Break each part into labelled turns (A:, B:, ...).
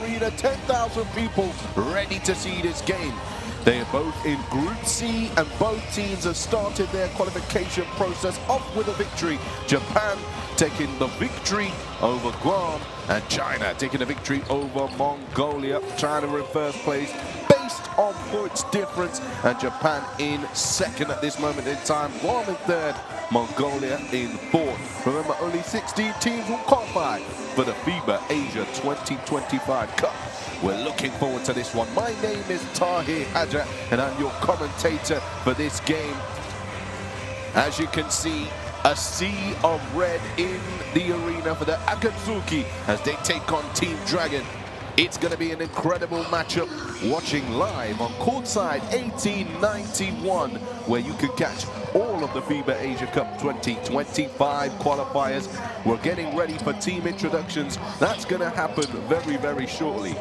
A: arena, 10,000 people ready to see this game. They are both in Group C, and both teams have started their qualification process off with a victory. Japan taking the victory over Guam, and China taking the victory over Mongolia. China in first place based on points difference, and Japan in second at this moment in time. Guam in third, Mongolia in fourth. Remember, only 16 teams will qualify for the FIBA Asia 2025 Cup. We're looking forward to this one. My name is Tahir Haja, and I'm your commentator for this game. As you can see, a sea of red in the arena for the Akatsuki as they take on Team Dragon. It's going to be an incredible matchup. Watching live on courtside 1891, where you can catch all of the FIBA Asia Cup 2025 qualifiers. We're getting ready for team introductions. That's going to happen very, very shortly.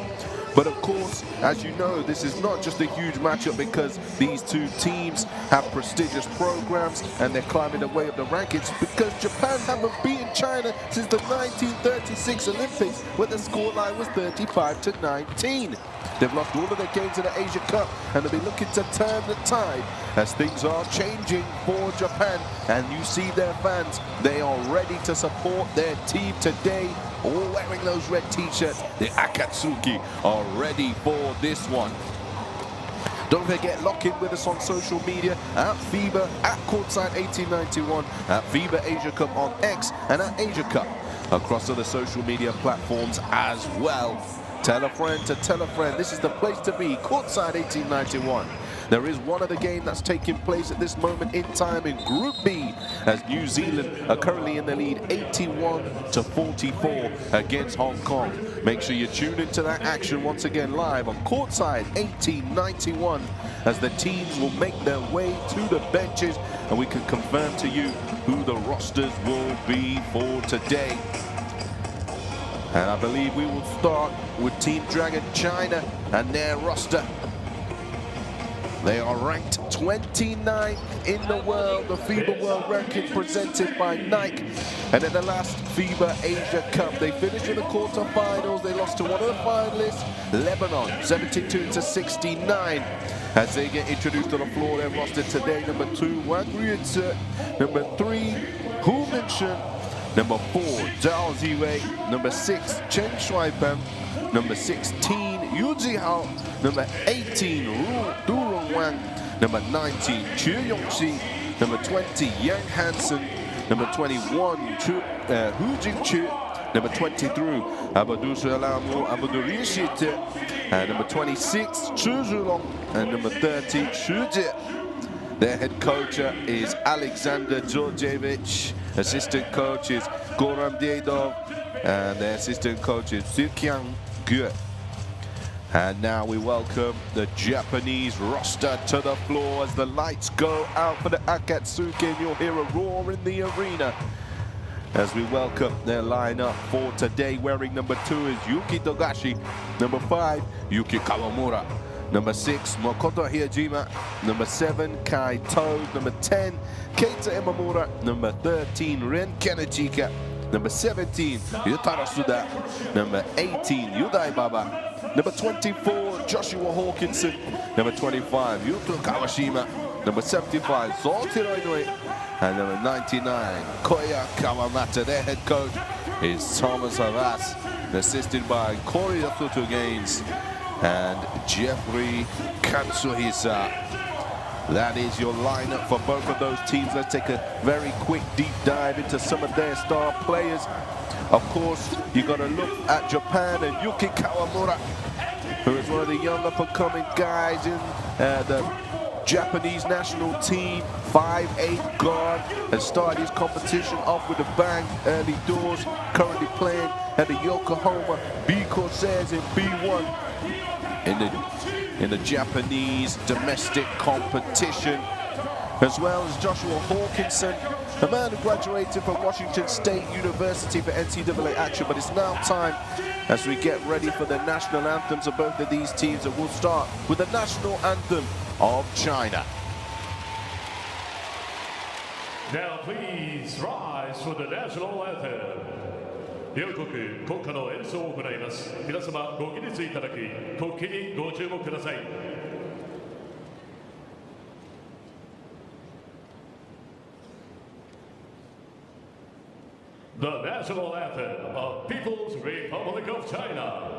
A: But of course, as you know, this is not just a huge matchup because these two teams have prestigious programs and they're climbing the way up the rankings, because Japan haven't beaten China since the 1936 Olympics, where the scoreline was 35-19. They've lost all of their games in the Asia Cup, and they'll be looking to turn the tide as things are changing for Japan. And you see their fans, they are ready to support their team today, all wearing those red t-shirts. The Akatsuki are ready for this one. Don't forget, lock in with us on social media at FIBA, at Courtside 1891, at FIBA Asia Cup on X, and at Asia Cup across other social media platforms as well. Tell a friend to tell a friend. This is the place to be, Courtside 1891. There is one other game that's taking place at this moment in time in Group B, as New Zealand are currently in the lead 81-44 against Hong Kong. Make sure you tune into that action once again live on Courtside 1891 as the teams will make their way to the benches, and we can confirm to you who the rosters will be for today. And I believe we will start with Team Dragon China and their roster. They are ranked 29th in the world, the FIBA World Ranking presented by Nike. And in the last FIBA Asia Cup, they finished in the quarterfinals. They lost to one of the finalists, Lebanon, 72-69. As they get introduced to the floor, their roster today: number 2, Wang Ruizi, number 3, Hu Minsheng, number 4, Zhao Ziwei, number 6, Chen Shuaiban, number 16, Yu Zihao, number 18, Du Rongwang, number 19, Chu Yongxi, number 20, Yang Hansen, number 21, Hu Jingchu, number 23, Abadou Shalamo Abadurishite, and number 26, Chu Zhulong, and number 30, Xu Jie. Their head coach is Alexander Georgievich. Assistant coach is Goran Diedov, and their assistant coach is Sukyang Gue. And now we welcome the Japanese roster to the floor as the lights go out for the Akatsuki, and you'll hear a roar in the arena as we welcome their lineup for today. Wearing number 2 is Yuki Togashi, number 5, Yuki Kawamura, number 6, Makoto Hiyajima, number 7, Kai To, number 10, Keita Imamura, number 13, Ren Kenechika, number 17, Yutaro Suda, number 18, Yudai Baba, number 24, Joshua Hawkinson, number 25, Yuto Kawashima, number 75, Sotiro Inoue, and number 99, Koya Kawamata. Their head coach is Thomas Havas, assisted by Corey Asuto Gaines and Jeffrey Katsuhisa. That is your lineup for both of those teams. Let's take a very quick deep dive into some of their star players. Of course, you got to look at Japan and Yuki Kawamura, who is one of the young up-and-coming guys in the Japanese national team. 5'8" guard, has started his competition off with a bang early doors. Currently playing at the Yokohama B Corsairs in B1 in the Japanese domestic competition, as well as Joshua Hawkinson, a man who graduated from Washington State University for NCAA action. But it's now time, as we get ready for the national anthems of both of these teams, and we'll start with the national anthem of China.
B: Now please rise for the national anthem. 両国国歌の演奏を行います。皆様ご起立いただき、国旗にご注目ください。The national anthem of People's Republic of China.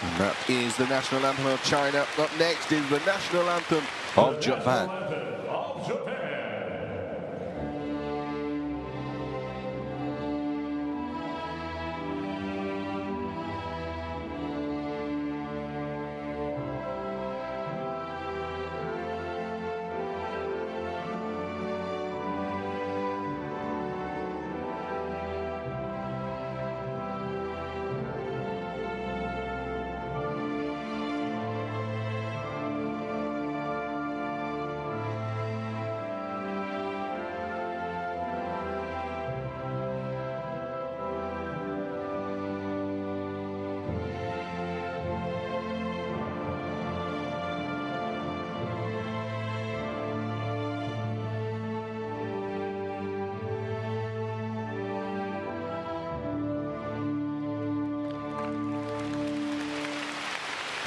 A: And that is the national anthem of China. Up next is the national anthem of Japan.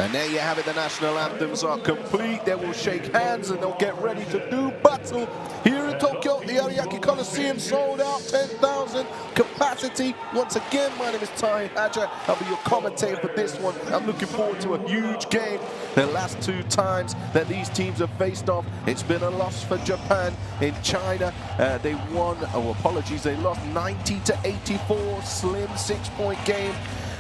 A: And there you have it, the national anthems are complete. They will shake hands and they'll get ready to do battle here in Tokyo. The Ariake Coliseum sold out, 10,000 capacity. Once again, my name is Tai Haja. I'll be your commentator for this one. I'm looking forward to a huge game. The last two times that these teams have faced off, it's been a loss for Japan. In China, they won, they lost 90-84, slim 6-point game.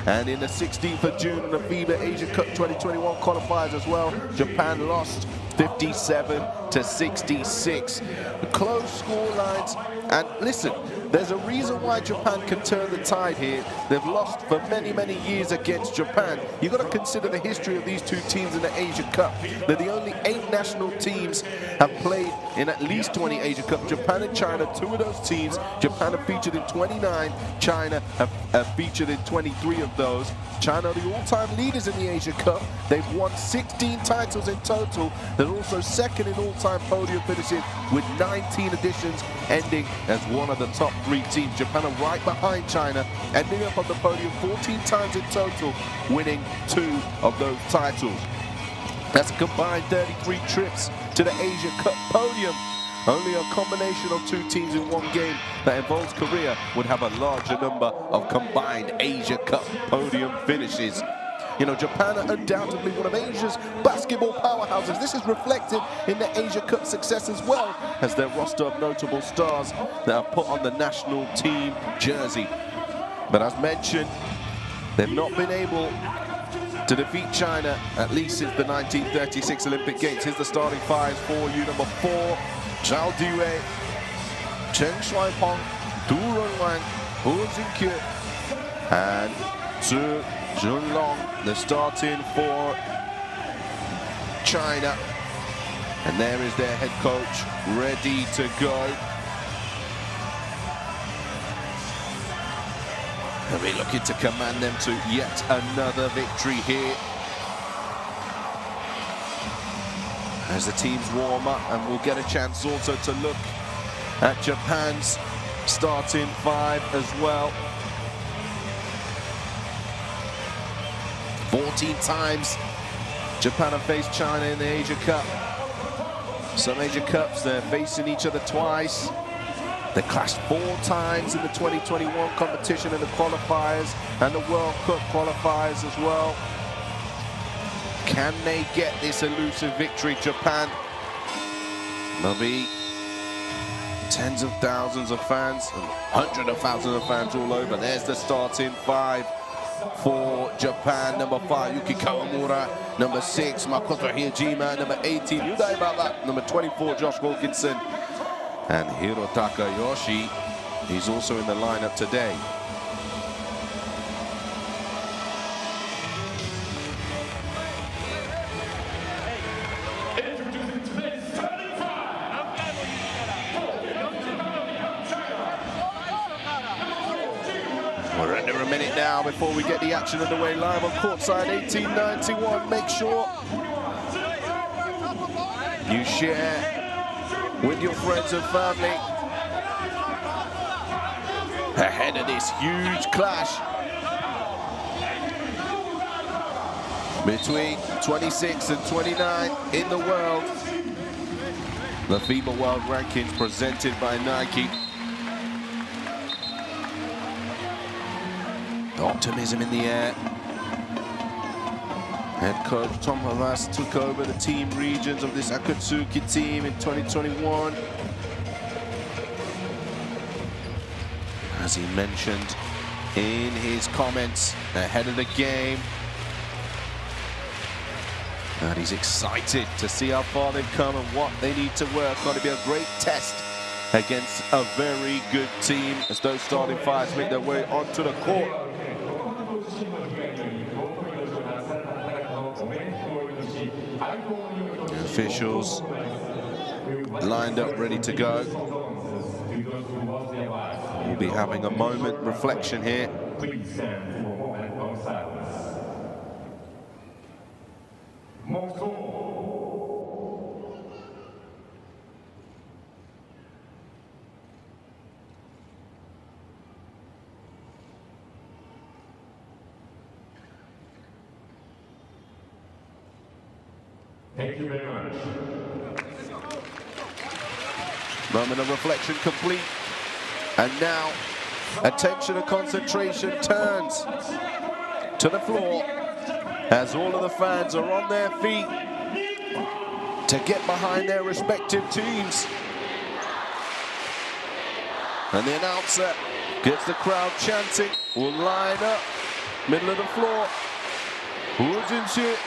A: And in the 16th of June in the FIBA Asia Cup 2021 qualifiers as well, Japan lost 57-66. Close score lines. And listen, there's a reason why Japan can turn the tide here. They've lost for many, many years against Japan. You've got to consider the history of these two teams in the Asia Cup. They're the only 8 national teams have played in at least 20 Asia Cup. Japan and China, 2 of those teams. Japan have featured in 29. China have featured in 23 of those. China are the all-time leaders in the Asia Cup. They've won 16 titles in total. They're also second in all-time podium finishes with 19 editions, ending as one of the top 3 teams. Japan are right behind China, ending up on the podium 14 times in total, winning 2 of those titles. That's a combined 33 trips to the Asia Cup podium. Only a combination of 2 teams in one game that involves Korea would have a larger number of combined Asia Cup podium finishes. You know, Japan are undoubtedly one of Asia's basketball powerhouses. This is reflected in the Asia Cup success as well as their roster of notable stars that have put on the national team jersey. But as mentioned, they've not been able to defeat China, at least since the 1936 Olympic Games. Here's the starting 5 for you. Number 4, Zhao Diwei, Chen Shuaipeng, Du Runwang, Hu Xingqiu, and Zhu Junlong, the starting for China. And there is their head coach, ready to go. And we're looking to command them to yet another victory here. As the teams warm up, and we'll get a chance also to look at Japan's starting 5 as well. 14 times Japan have faced China in the Asia Cup. Some Asia Cups, they're facing each other twice. They clashed 4 times in the 2021 competition in the qualifiers and the World Cup qualifiers as well. Can they get this elusive victory, Japan? They'll be Tens of thousands of fans, and hundreds of thousands of fans all over. There's the starting five for Japan. Number 5, Yuki Kawamura. Number 6, Makoto Hijima. Number 18, Yudai Baba. Number 24, Josh Wilkinson. And Hirotaka Yoshi, he's also in the lineup today. We're under a minute now before we get the action underway live on courtside 1891. Make sure you share with your friends and family ahead of this huge clash between 26 and 29 in the world. The FIBA World Rankings presented by Nike. Optimism in the air. Head coach Tom Havas took over the team regions of this Akatsuki team in 2021. As he mentioned in his comments ahead of the game, that he's excited to see how far they've come and what they need to work on. It'll be a great test against a very good team as those starting fives make their way onto the court. The officials lined up, ready to go. We'll be having a moment reflection here.
B: Thank you very much.
A: Moment of reflection complete. And now, attention and concentration turns to the floor as all of the fans are on their feet to get behind their respective teams. And the announcer gets the crowd chanting. Will line up, middle of the floor. Ujinshi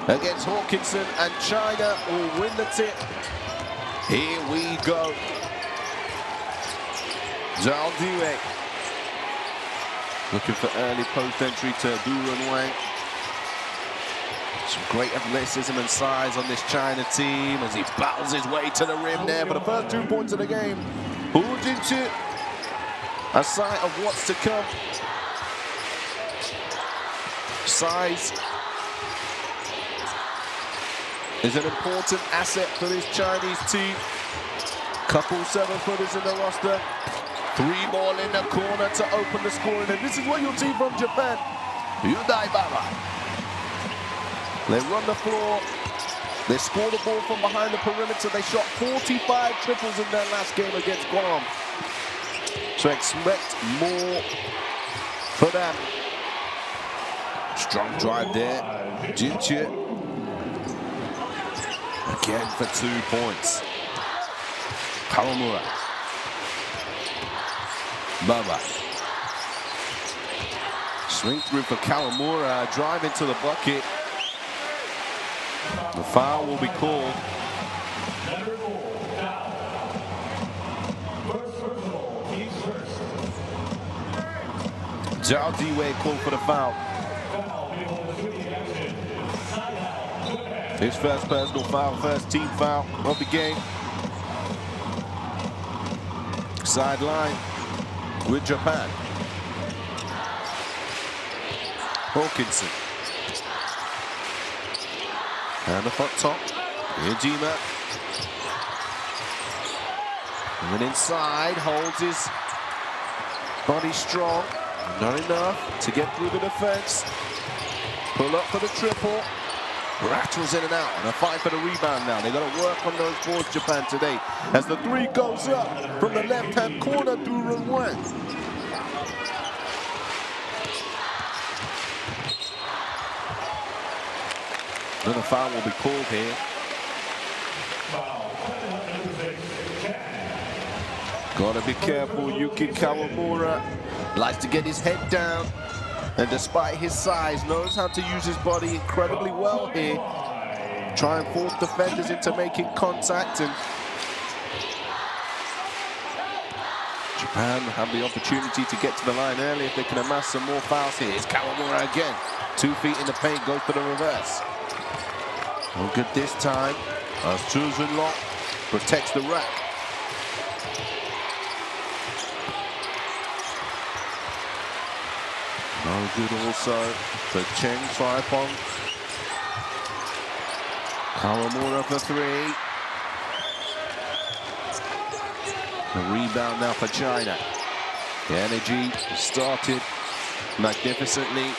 A: against Hawkinson, and China will win the tip. Here we go. Zhao Diwei looking for early post entry to Duran Wang. Some great athleticism and size on this China team as he battles his way to the rim there for the first 2 points of the game. Hu Jinchi, a sight of what's to come. Size is an important asset for this Chinese team. Couple 7-footers in the roster. 3 ball in the corner to open the scoring. And this is what you'll see from Japan. Yudai Baba. They run the floor. They score the ball from behind the perimeter. They shot 45 triples in their last game against Guam. So expect more for them. Strong drive there. Jinchi. Again for 2 points. Kawamura. Baba. Swing through for Kawamura. Drive into the bucket. The foul will be called. Zhao Diwei called for the foul. His first personal foul, first team foul of the game. Sideline with Japan. Hawkinson. And the front top, Hijima. And inside, holds his body strong. Not enough to get through the defense. Pull up for the triple. Rattles in and out, and a fight for the rebound now. They've got to work on those boards, Japan, today. As the 3 goes up from the left-hand corner, Duran Wang. Another foul will be called here. Gotta be careful. Yuki Kawamura likes to get his head down, and despite his size, knows how to use his body incredibly well here. Try and force defenders into making contact, and Japan have the opportunity to get to the line early if they can amass some more fouls here. It's Kawamura again. 2 feet in the paint, goes for the reverse. No good this time, as Chuzun-Lock protects the rack. No good also for Cheng Saipong. Kawamura for 3. The rebound now for China. The energy started magnificently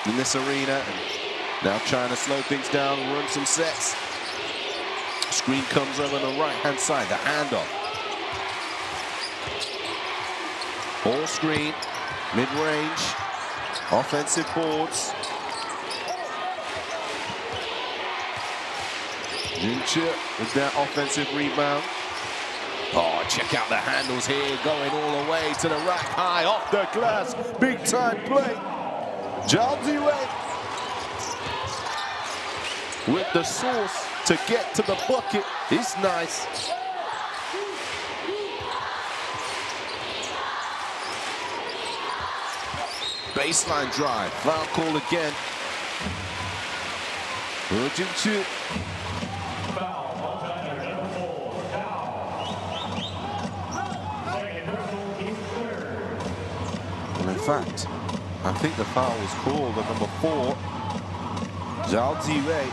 A: in this arena. Now China slow things down, run some sets. Screen comes over on the right-hand side, the handoff. Ball screen, mid-range, offensive boards. Jincha with that offensive rebound. Oh, check out the handles here, going all the way to the rack, high off the glass, big time play. Zhao Ziwei with the source to get to the bucket. It's nice. Baseline drive, foul call again. Jincha. In fact, I think the foul was called on number 4, Zhao Ziwei.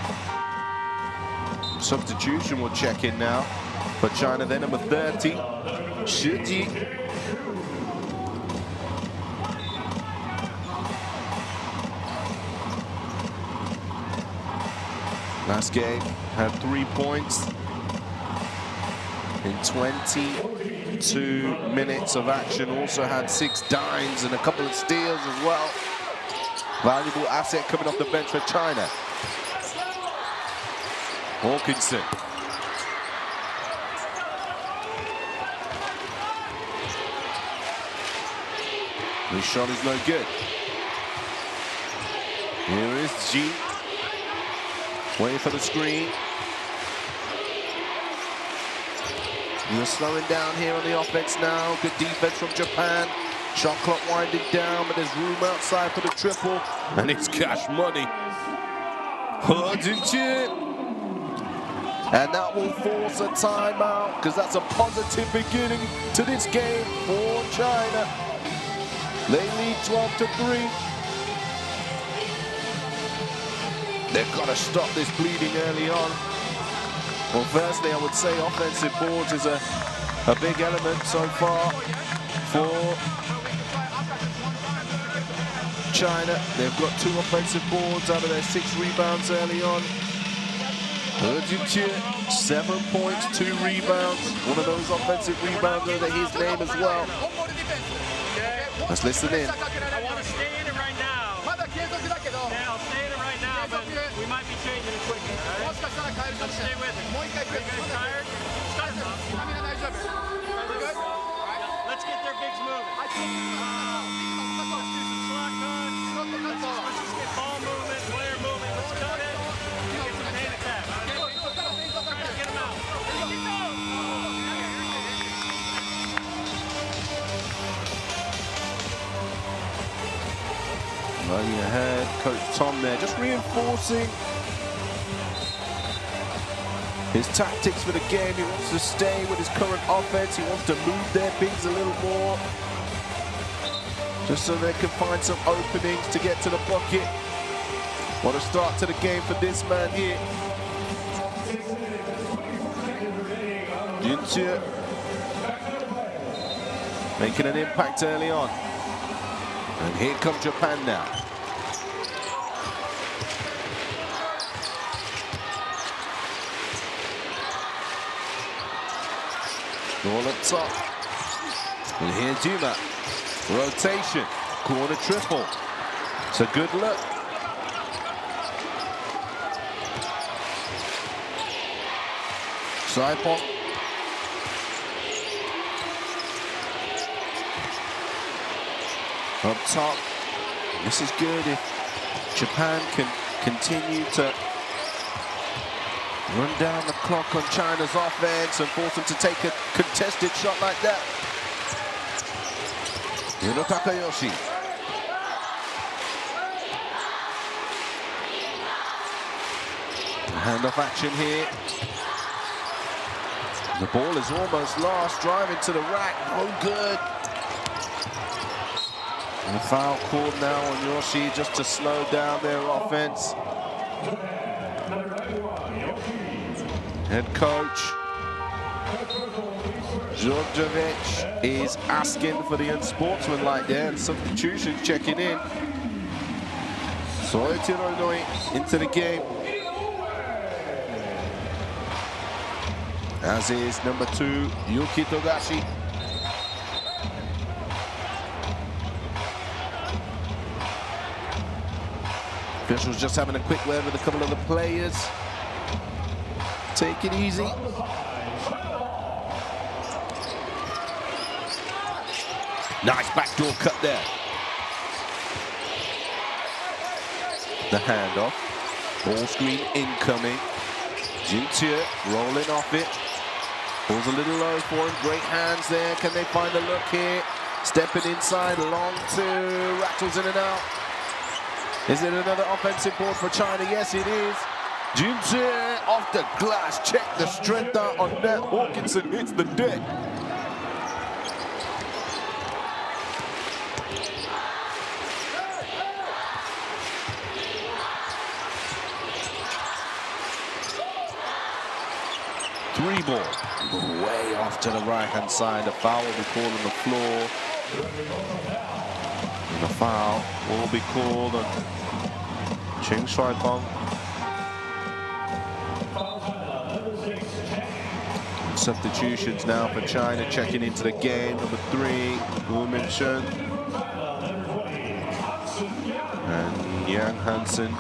A: Substitution will check in now for China. Then number 30, Shi Ji. Last game had 3 points in 22 minutes of action. Also had 6 dimes and a couple of steals as well. Valuable asset coming off the bench for China. Hawkinson. This shot is no good. Here is Ji. Waiting for the screen. They're slowing down here on the offense now. Good defense from Japan. Shot clock winding down, but there's room outside for the triple. And it's cash money. And that will force a timeout, because that's a positive beginning to this game for China. They lead 12-3. They've got to stop this bleeding early on. Well, firstly, I would say offensive boards is a big element so far for China. They've got 2 offensive boards out of their 6 rebounds early on. 7 points, 2 rebounds. One of those offensive rebounds under his name as well. Let's listen in.
C: I want to stay in it right now. Yeah, I'll stay in it right now, but we might be changing it quickly. Right? Let's stay with it. Are you guys tired? Start them. Let's get their bigs moving. Let's do some slot cuts. Let's just get ball movement, player movement. Let's cut it. Get some paint attack. Let's get them out.
A: Running ahead, Coach Tom there, just reinforcing his tactics for the game. He wants to stay with his current offense. He wants to move their bigs a little more, just so they can find some openings to get to the bucket. What a start to the game for this man here. Jincha making an impact early on. And here comes Japan now. All up top. And here Duma. Rotation. Corner triple. It's a good look. Saipong. up top. This is good if Japan can continue to run down the clock on China's offense and force them to take a contested shot like that. Yuno Takayoshi. Handoff action here. The ball is almost lost, driving to the rack, no good. And a foul called now on Yoshi just to slow down their offense. Head coach Djordjevic is asking for the unsportsmanlike there, and substitutions checking in. Soetiro Inouye into the game, as is number 2, Yuki Togashi. Officials just having a quick word with a couple of the players. Take it easy. Nice backdoor cut there. The handoff. Ball screen incoming. Jintia rolling off it. Ball's a little low for him. Great hands there. Can they find a look here? Stepping inside, long 2, rattles in and out. Is it another offensive board for China? Yes, it is. Jintia off the glass. Check the strength out on net. Hawkinson hits the deck. Three ball, way off to the right-hand side. The foul will be called on the floor. And the foul will be called on Cheng Shuaipeng. Substitutions now for China, checking into the game. Number 3, Wu Minsheng. And Yang Hansen.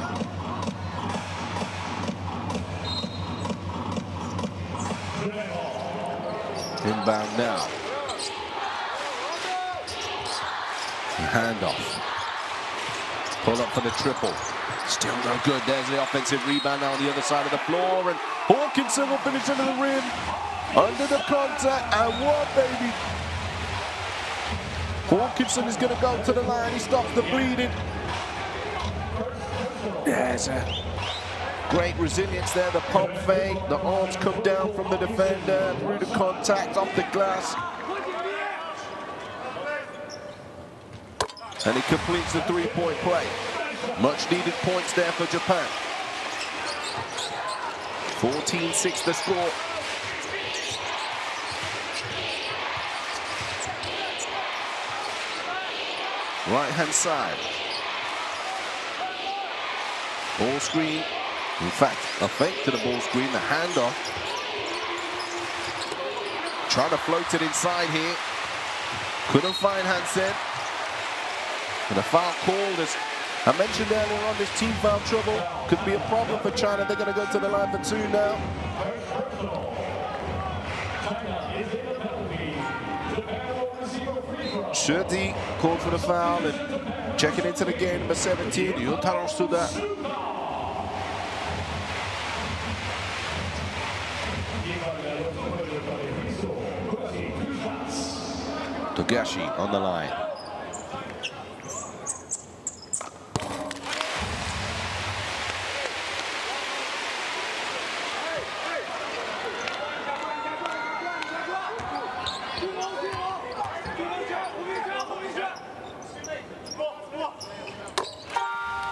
A: Inbound now. Handoff. Pull up for the triple. Still no good. There's the offensive rebound now on the other side of the floor. And Hawkinson will finish under the rim. Under the contact. And what, baby? Hawkinson is going to go to the line. He stops the bleeding. There's a great resilience there, the pump fake, the arms come down from the defender, through the contact, off the glass. And he completes the 3-point play. Much needed points there for Japan. 14-6 the score. Right-hand side. Ball screen. In fact, a fake to the ball screen, the handoff. Trying to float it inside here. Couldn't find Hansen. And a foul called, as I mentioned earlier on, this team foul trouble could be a problem for China. They're going to go to the line for 2 now. Shirty called for the foul and checking into the game, number 17, Yotaro Suda. Togashi on the line.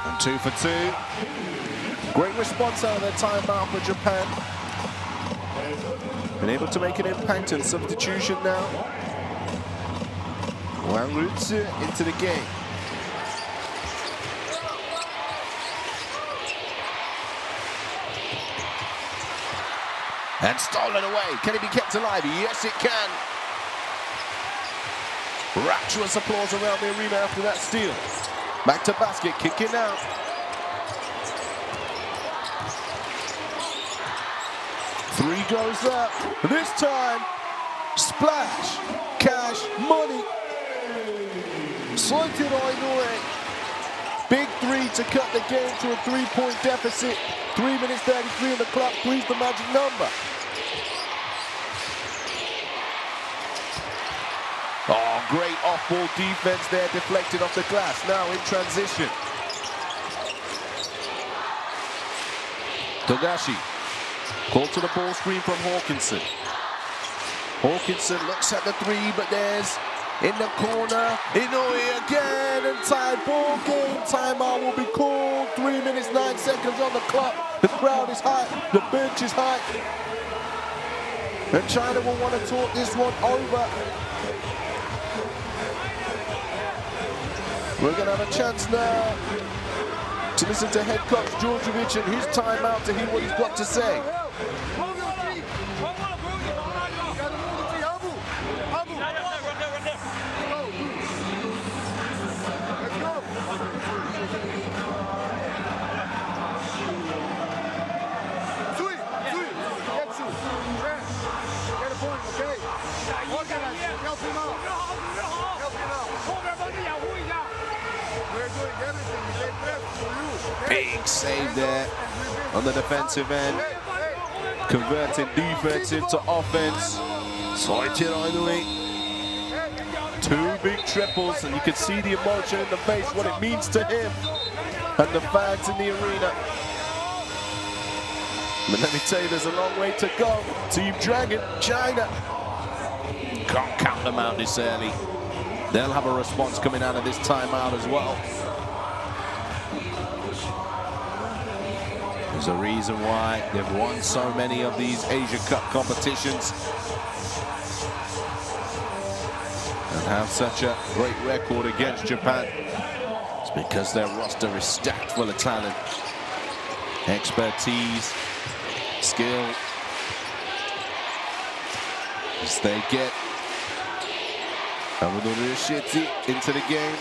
A: And 2 for 2. Great response out of their timeout for Japan. Been able to make an impact and substitution now. Wang Rutsu into the game. And stolen away. Can it be kept alive? Yes, it can. Rapturous applause around the arena after that steal. Back to basket, kicking out. Three goes up. This time, splash, cash, money. Soitiro Inoue. Big three to cut the game to a 3-point deficit. 3 minutes 33 on the clock. 3's the magic number. Oh, great off-ball defense there, deflected off the glass. Now in transition. Togashi called to the ball screen from Hawkinson. Hawkinson looks at the three, but there's in the corner, Inoue again, and tied ball game. Timeout will be called. 3 minutes, 9 seconds on the clock. The crowd is hot, the bench is hot. And China will want to talk this one over. We're going to have a chance now to listen to head coach Djordjevic and his timeout to hear what he's got to say. Big save there on the defensive end, converting defense into offense. Soitiro Inoue, 2 big triples, and you can see the emotion in the face, what it means to him and the fans in the arena. But let me tell you, there's a long way to go. Team Dragon, China. Can't count them out this early. They'll have a response coming out of this timeout as well. There's a reason why they've won so many of these Asia Cup competitions and have such a great record against Japan. It's because their roster is stacked full of talent, expertise, skill. As they get into the game.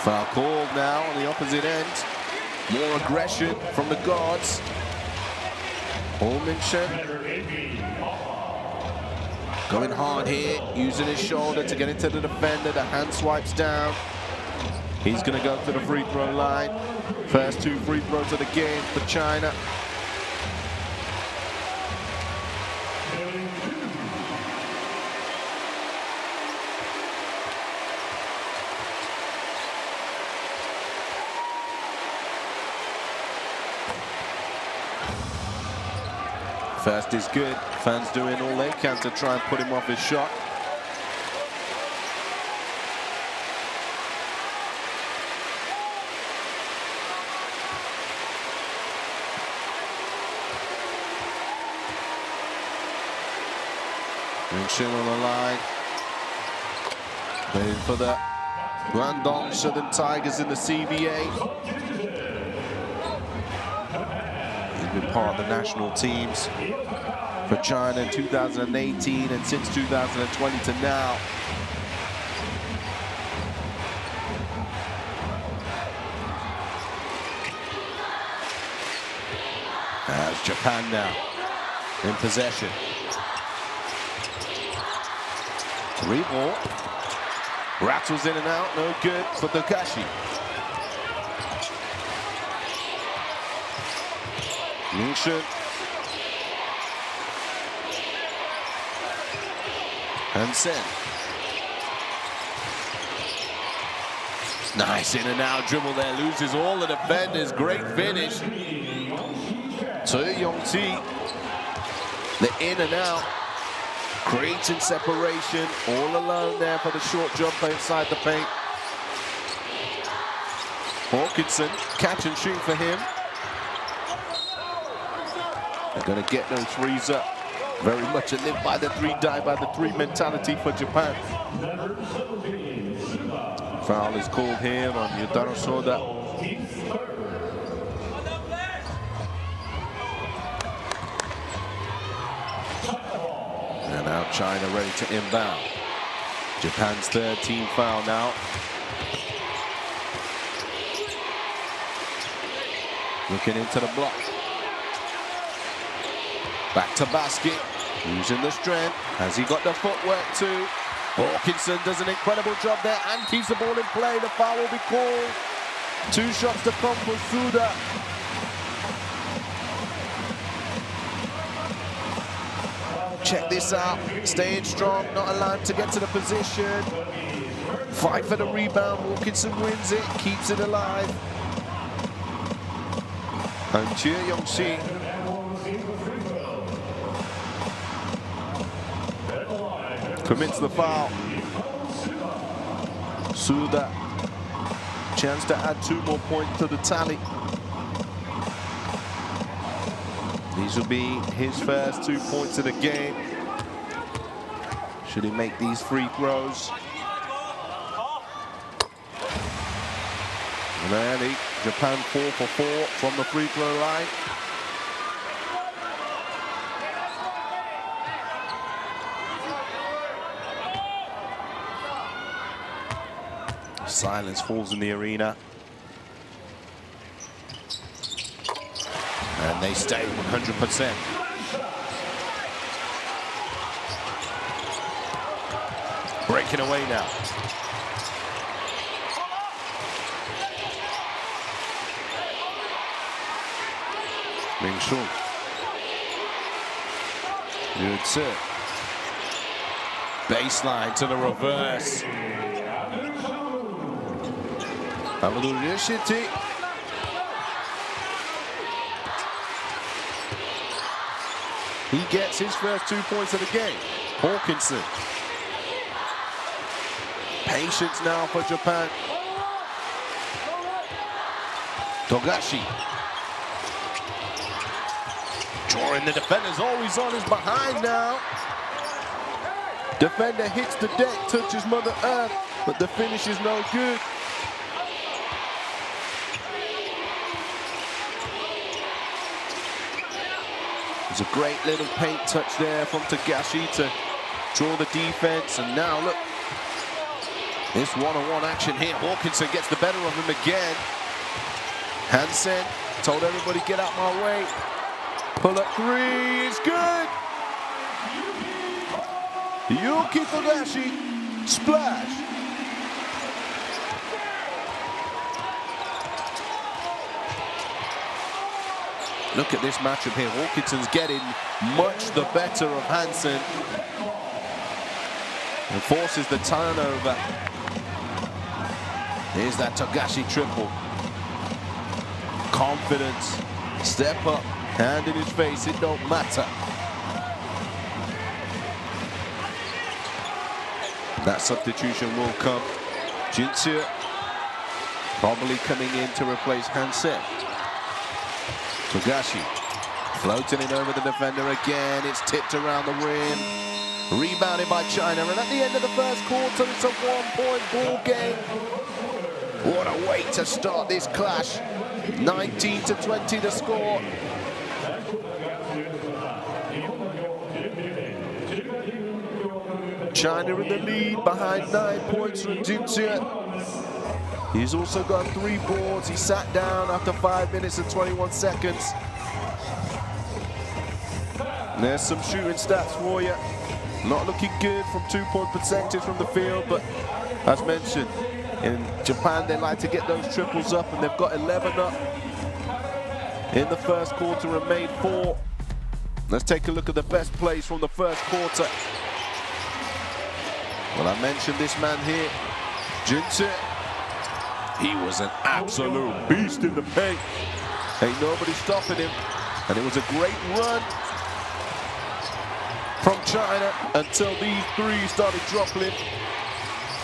A: Foul called now on the opposite end. More aggression from the guards. Holminson going hard here, using his shoulder to get into the defender. The hand swipes down. He's going to go to the free throw line. First 2 free throws of the game for China. First is good. Fans doing all they can to try and put him off his shot. Shin on the line. Waiting for the Guangdong Southern Tigers in the CBA. He's been part of the national teams for China in 2018 and since 2020 to now. As Japan now in possession. 3 ball. Rattles in and out, no good for Togashi. Nixon. Hansen. Nice in and out dribble there, loses all the defenders. Great finish. To Yong-Ti. The in and out. Creating separation, all alone there for the short jumper inside the paint. Hawkinson, catch and shoot for him. They're going to get those threes up. Very much a live by the 3, die by the 3 mentality for Japan. Foul is called here on Yutaro Soda. And now China ready to inbound. Japan's 3rd team foul now. Looking into the block. Back to basket. Using the strength. Has he got the footwork too? Hawkinson does an incredible job there and keeps the ball in play. The foul will be called. 2 shots to come for Suda. Check this out. Staying strong, not allowed to get to the position. Fight for the rebound. Hawkinson wins it, keeps it alive. And Chia Yong-shi commits the foul. Suda, chance to add 2 more points to the tally. These will be his first 2 points of the game. Should he make these free throws? And early, Japan 4 for 4 from the free throw line. Silence falls in the arena. And they stay 100%. Breaking away now. Ming Shun. Good set. Baseline to the reverse. Abdul Rashidi. He gets his first 2 points of the game. Hawkinson. Patience now for Japan. Togashi. Drawing the defenders, always on his behind now. Defender hits the deck, touches Mother Earth, but the finish is no good. There's a great little paint touch there from Togashi to draw the defense, and now look, this one-on-one action here. Hawkinson gets the better of him again. Hansen told everybody, get out my way. Pull up 3 is good. Yuki Togashi, splash. Look at this matchup here. Hawkinson's getting much the better of Hansen and forces the turnover. Here's that Togashi triple. Confidence, step up, hand in his face, it don't matter. That substitution will come. Jinsu probably coming in to replace Hansen. Togashi floating it over the defender again. It's tipped around the rim. Rebounded by China. And at the end of the first quarter, it's a 1-point ball game. What a way to start this clash. 19-20 to score. China in the lead behind 9 points from Jinsu. He's also got 3 boards. He sat down after 5 minutes and 21 seconds. And there's some shooting stats for you. Not looking good from 2-point percentage from the field, but as mentioned, in Japan they like to get those triples up, and they've got 11 up in the first quarter and made 4. Let's take a look at the best plays from the first quarter. Well, I mentioned this man here, Jinsu. He was an absolute beast in the paint. Ain't nobody stopping him. And it was a great run from China until these 3 started dropping.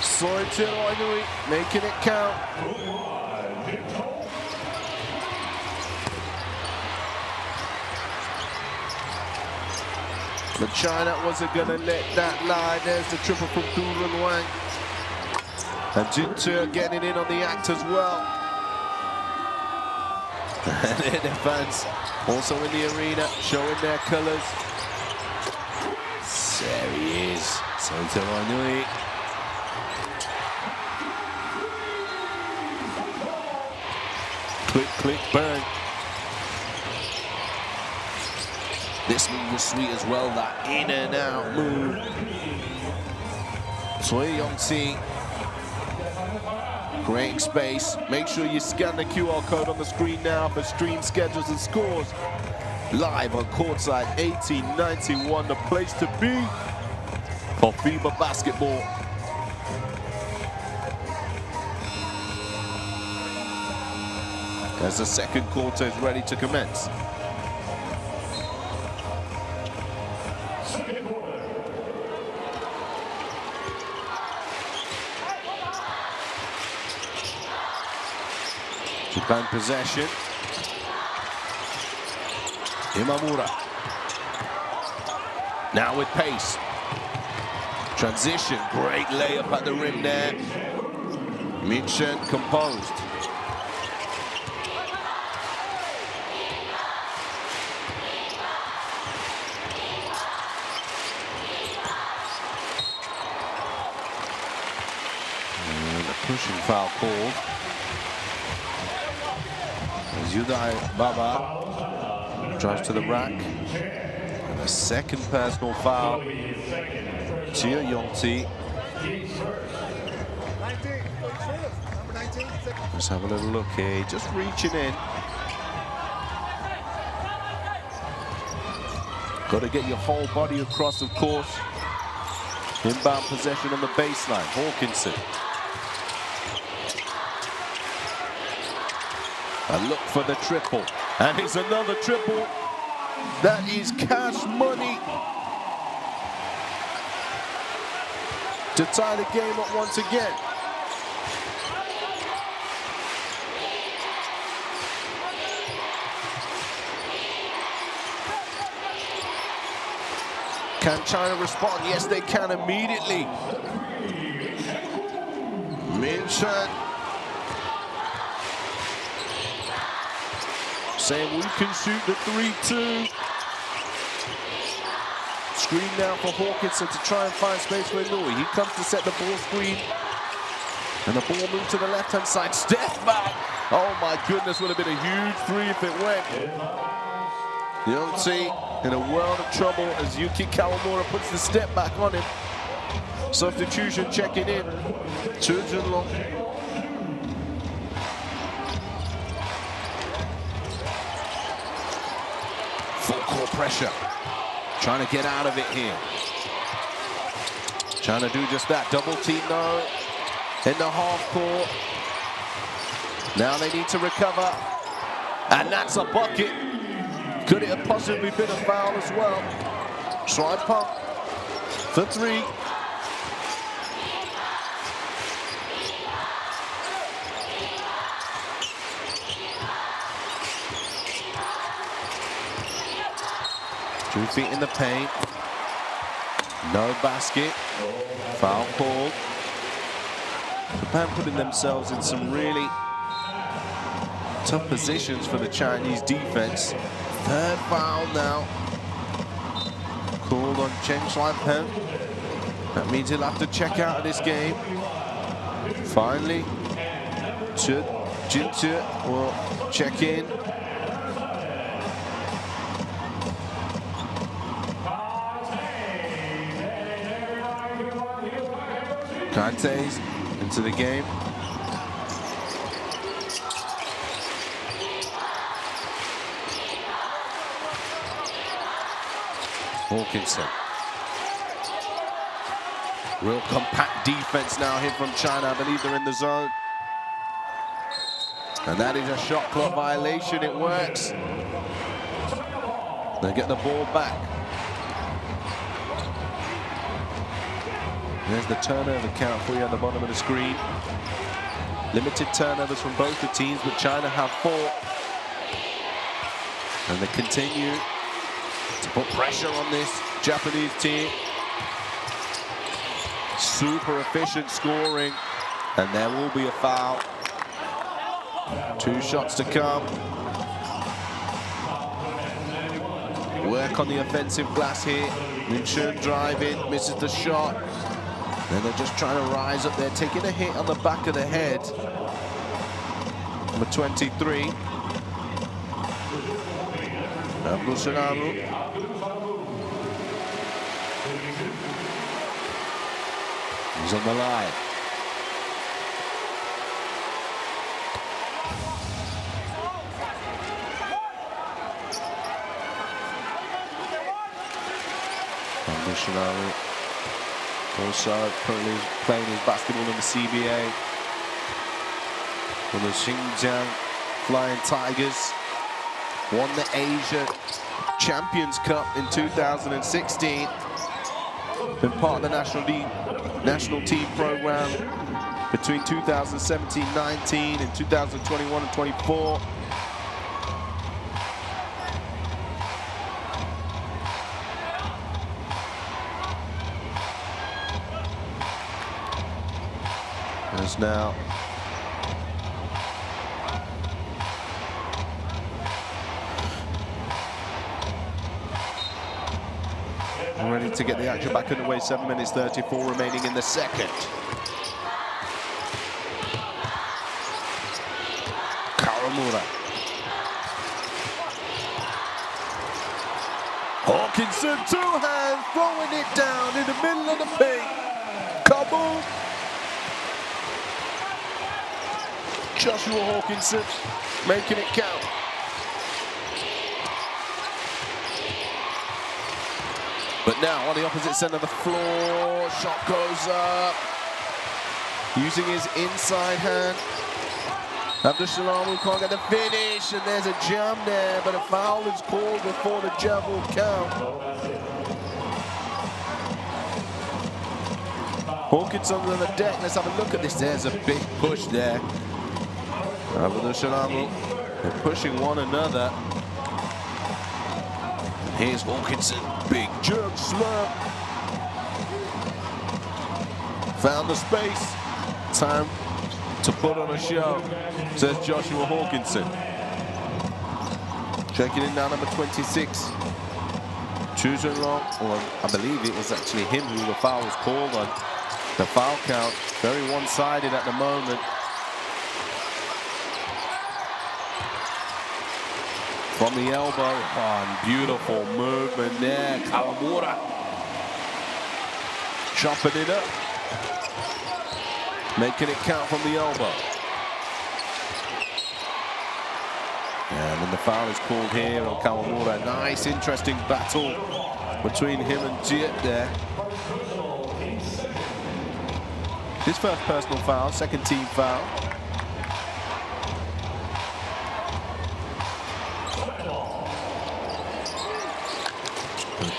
A: Soitiro Inui making it count. But China wasn't gonna let that lie. There's the triple from Du Runwang. And Jinsu getting in on the act as well. And the fans also in the arena showing their colors. There he is, Soitiro Inui. Click, click, burn. This move was sweet as well, that in and out move. Sui Yongsi. Creating space. Make sure you scan the QR code on the screen now for stream schedules and scores. Live on courtside 1891, the place to be for FIBA basketball. As the second quarter is ready to commence. Japan possession. Imamura. Now with pace. Transition, great layup at the rim there. Minchen composed. And a pushing foul called. As Yudai Baba drives to the rack. And a second personal foul. Chia Yongti. Let's have a little look here. Just reaching in. Got to get your whole body across, of course. Inbound possession on the baseline. Hawkinson. A look for the triple. And it's another triple. That is cash money. To tie the game up once again. Can China respond? Yes, they can immediately. Minchen saying we can shoot the 3-2. Screen now for Hawkinson to try and find space for Inouye. He comes to set the ball screen. And the ball moved to the left-hand side. Step back. Oh my goodness, would have been a huge three if it went. Yongti in a world of trouble as Yuki Kawamura puts the step back on him. Substitution checking in. Chu Junlong. Full court pressure. Trying to get out of it here. Trying to do just that. Double team no. In the half court. Now they need to recover. And that's a bucket. Could it have possibly been a foul as well? Try pump for three. Two feet in the paint. No basket. Foul called. Japan putting themselves in some really tough positions for the Chinese defense. Third foul now. Called on Chen Shuaipen. That means he'll have to check out of this game. Finally, Jintu will check in. Kante's into the game. Hawkinson. Real compact defense now here from China. I believe they're in the zone. And that is a shot clock violation. It works. They get the ball back. There's the turnover count for you at the bottom of the screen. Limited turnovers from both the teams, but China have 4. And they continue to put pressure on this Japanese team. Super efficient scoring, and there will be a foul. 2 shots to come. Work on the offensive glass here. Minchen driving, misses the shot. Then they're just trying to rise up there, taking a hit on the back of the head. Number 23. He's on the line. Also currently playing his basketball in the CBA for the Xinjiang Flying Tigers. Won the Asia Champions Cup in 2016. Been part of the national team program between 2017-19 and 2021 and 24. As now ready to get the action back underway. 7 minutes 34 remaining in the second. Kawamura. Hawkinson, two hands, throwing it down in the middle of the paint. Kaboom! Joshua Hawkinson making it count. But now on the opposite side of the floor, shot goes up. Using his inside hand. Abdussalam can't get the finish, and there's a jam there, but a foul is called before the jam will count. Hawkinson on the deck, let's have a look at this. There's a big push there. Abdussalam, they're pushing one another. Here's Hawkinson, big jerk slam. Found the space. Time to put on a show, says Joshua Hawkinson. Checking in now, number 26. Choosing long, or I believe it was actually him who the foul was called on. The foul count, very one-sided at the moment. From the elbow, oh, beautiful movement there. Kawamura chopping it up, making it count from the elbow. And then the foul is called here on Kawamura. Nice, interesting battle between him and Jiet there. His first personal foul, second team foul.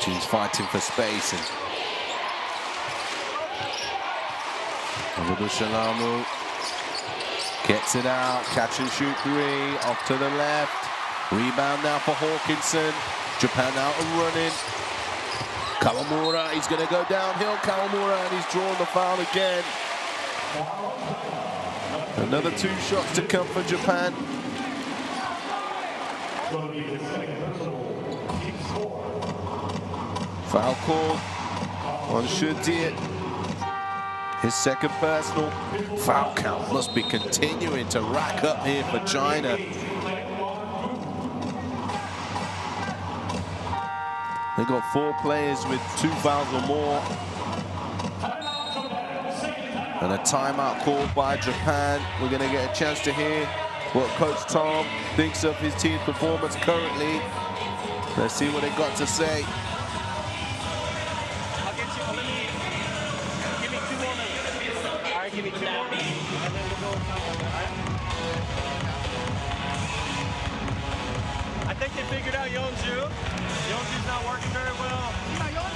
A: He's fighting for space, and Abdussalam gets it out, catch and shoot three, off to the left. Rebound now for Hawkinson. Japan out and running. Kawamura, he's going to go downhill. Kawamura, and he's drawn the foul again. Another two shots to come for Japan. Foul call on Jiet. His second personal. Foul count must be continuing to rack up here for China. They've got 4 players with 2 fouls or more. And a timeout called by Japan. We're going to get a chance to hear what Coach Tom thinks of his team's performance currently. Let's see what they got to say.
C: Give me 2 more, and then we'll go. I think they figured out Yeonju. Yeonju's not working very well.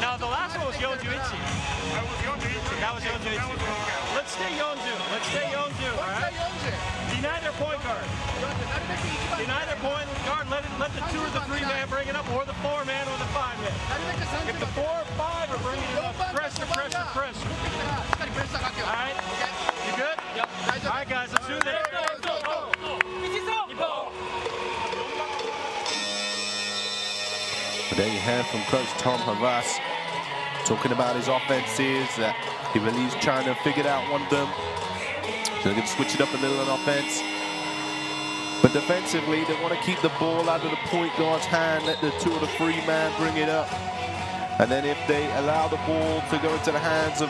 C: Now, the last one was Yeonju Ichi. That was Yeonju Ichi. Let's stay Yeonju. Let's stay Yeonju, all right? Deny their point guard. Deny their point guard. Let the 2 or the 3 man bring it up, or the 4 man or the 5 man. If the 4 or 5 are bringing it up, pressure, pressure, pressure. All right? You good? Yep. All right, guys, let's do this.
A: There you heard from Coach Tom Havas talking about his offenses, that he believes China figured out one of them. So they're going to switch it up a little on offense. But defensively, they want to keep the ball out of the point guard's hand, let the 2 or the 3 man bring it up. And then if they allow the ball to go into the hands of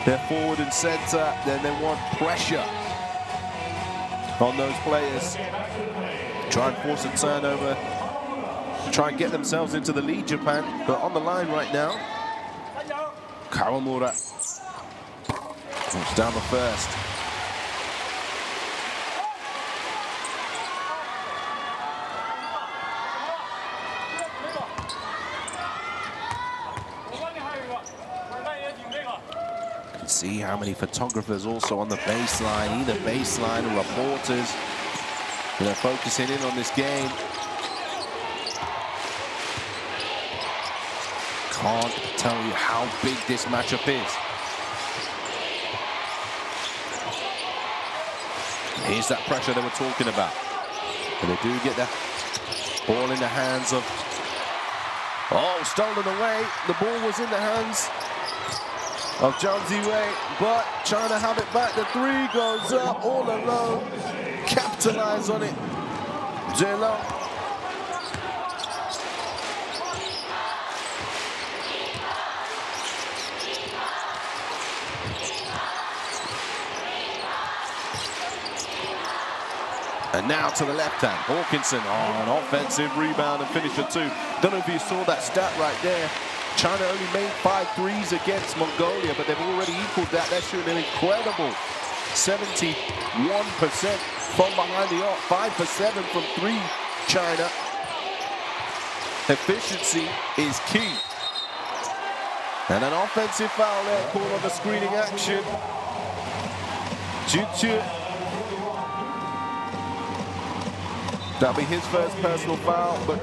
A: their forward and center, then they want pressure on those players. Try and force a turnover. Try and get themselves into the lead, Japan. But on the line right now, Kawamura. It's down the first. See how many photographers also on the baseline, either baseline or reporters, focusing in on this game. Can't tell you how big this matchup is. Here's that pressure they were talking about. And they do get the ball in the hands of... Oh, stolen away. The ball was in the hands of Zhang Ziwei, but China have it back. The three goes up all alone. Capitalize on it. Zhelong. And now to the left hand, Hawkinson on an offensive rebound and finish at two. Don't know if you saw that stat right there. China only made 5 threes against Mongolia, but they've already equaled that. They're shooting an incredible 71% from behind the arc, 5 for 7 from 3, China. Efficiency is key. And an offensive foul there called on the screening action. Juju. That'll be his first personal foul, but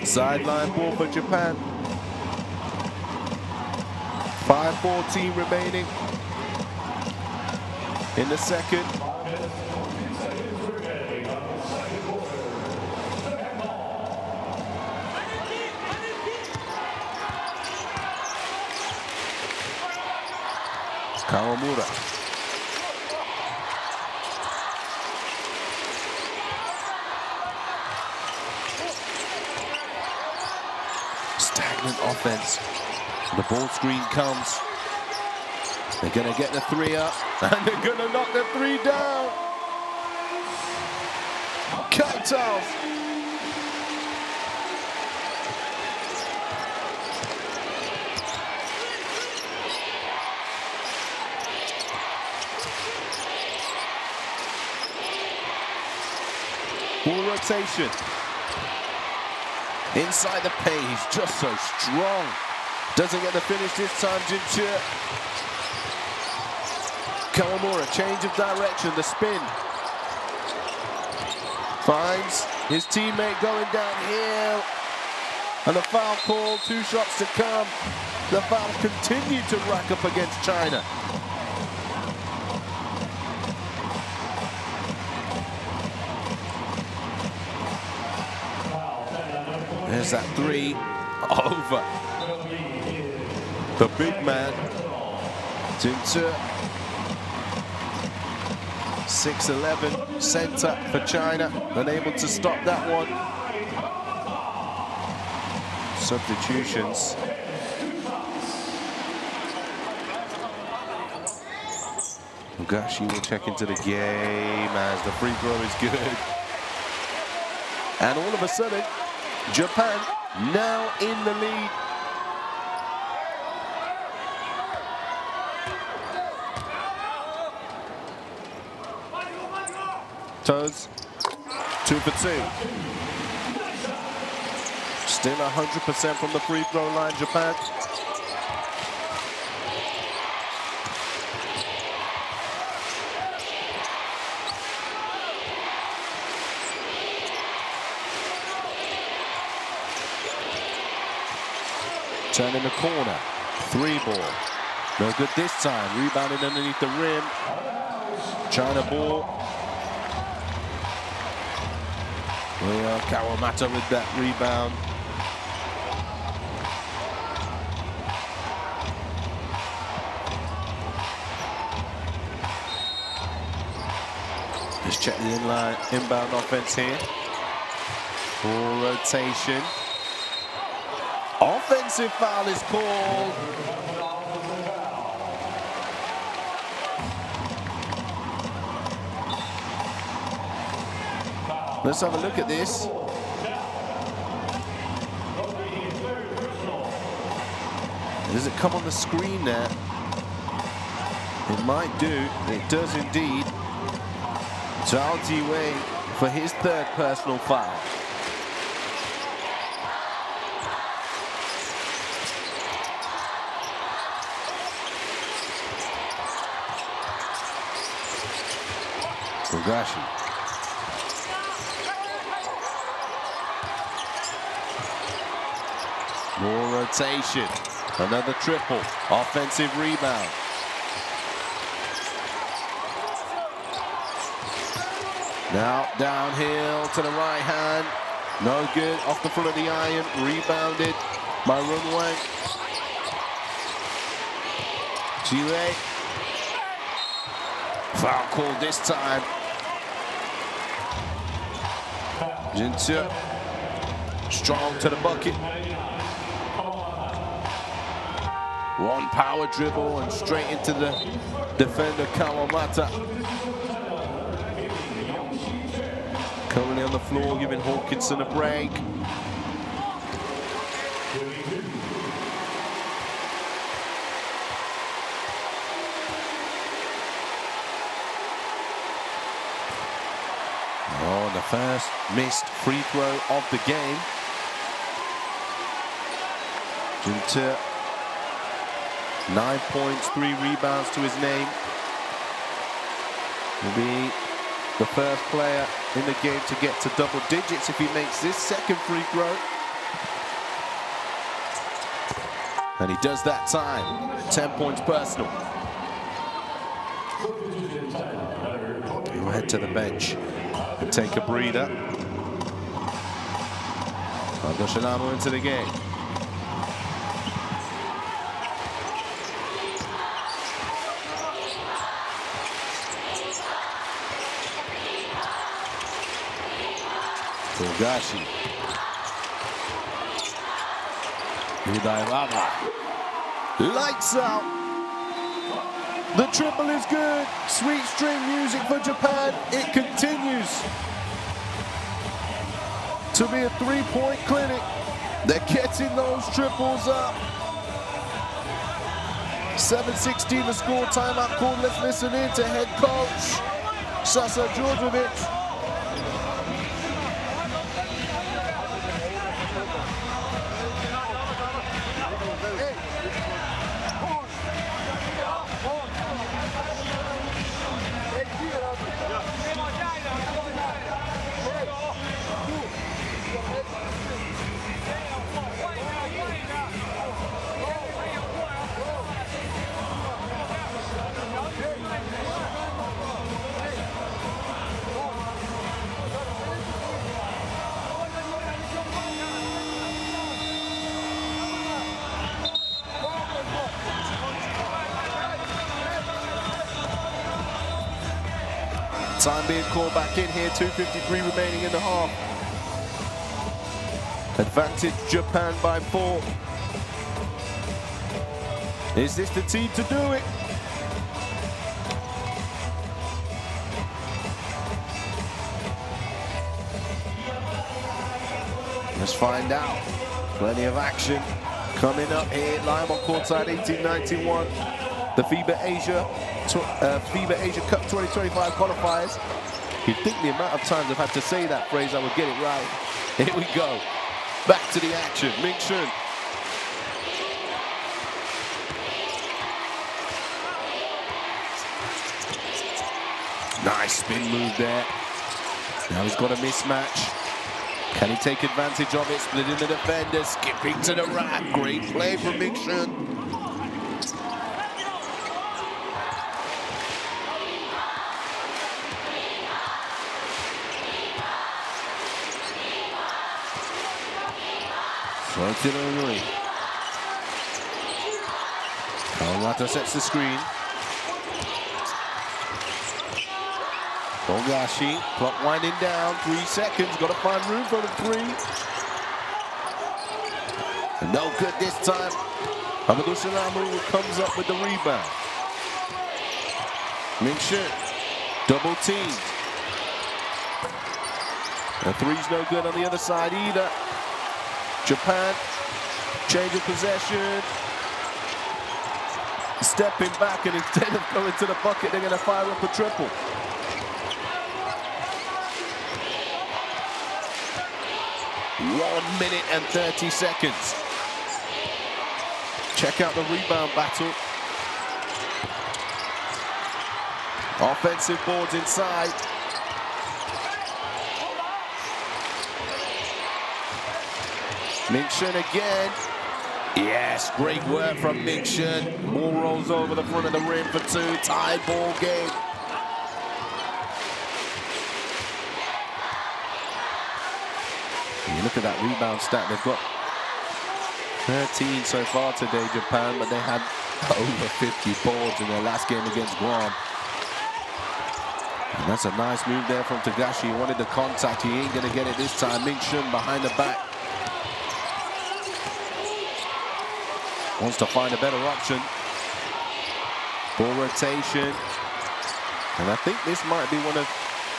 A: sideline ball for Japan. 5:14 remaining in the second. Kawamura. Stagnant offense. The ball screen comes. They're going to get the three up, and they're going to knock the three down. Kaitov. Ball rotation. Inside the paint, he's just so strong. Doesn't get the finish this time, Jinchu. Kawamura, change of direction, the spin. Finds his teammate going downhill. And a foul call, 2 shots to come. The fouls continue to rack up against China. There's that three over. The big man, Jinchu. 6'11", center for China, unable to stop that one. Substitutions. Mugashi will check into the game as the free throw is good. And all of a sudden, Japan now in the lead. Toes, 2 for 2. Still 100% from the free throw line, Japan. Turning the corner, 3 ball. No good this time, rebounded underneath the rim. China ball. Kawamata with that rebound. Let's check the inbound offense here. Ball rotation. offensive foul is called. Let's have a look at this. Does it come on the screen there? It might do. It does indeed. Zhao Jiwei for his third personal foul. Kogashi. More rotation. Another triple. Offensive rebound. Now downhill to the right hand. No good. Off the front of the iron. Rebounded by Run Wang. Jiwei. Foul called this time. Jinsu. Strong to the bucket. One power dribble and straight into the defender Kawamata. Currently on the floor, giving Hawkinson a break. Oh, the first missed free throw of the game. Jinsu. 9 points, 3 rebounds to his name. Will be the first player in the game to get to double digits if he makes this second free throw. And he does that time. 10 points personal. He'll head to the bench and take a breather. Shinamo into the game. Kogashi. Hidayama. Lights out. The triple is good. Sweet string music for Japan. It continues to be a three-point clinic. They're getting those triples up. 7:16 to score. Timeout called. Let's listen in to head coach Sasa Djordjevic. Time being called back in here, 2:53 remaining in the half. Advantage Japan by 4. Is this the team to do it? Let's find out. Plenty of action coming up here live on courtside 1891. The FIBA Asia Cup 2025 qualifiers. You'd think the amount of times I've had to say that phrase, I would get it right. Here we go. Back to the action. Ming Shun. Nice spin move there. Now he's got a mismatch. Can he take advantage of it? Splitting the defender, skipping to the rack. Great play from Ming Shun. Kawamata sets the screen. Kogashi, clock winding down, 3 seconds, got to find room for the 3. No good this time. Amadou Salamu comes up with the rebound. Ming-Shun, double team. The three's no good on the other side either. Japan, change of possession. Stepping back, and instead of going to the bucket, they're going to fire up a triple. One minute and 30 seconds. Check out the rebound battle. Offensive boards inside. Ming-Shun again. Yes, great work from Ming-Shun. Ball rolls over the front of the rim for two. Tie ball game. You look at that rebound stat. They've got 13 so far today, Japan, but they had over 50 boards in their last game against Guam. And that's a nice move there from Togashi. He wanted the contact. He ain't going to get it this time. Ming-Shun behind the back. Wants to find a better option. Ball rotation. And I think this might be one of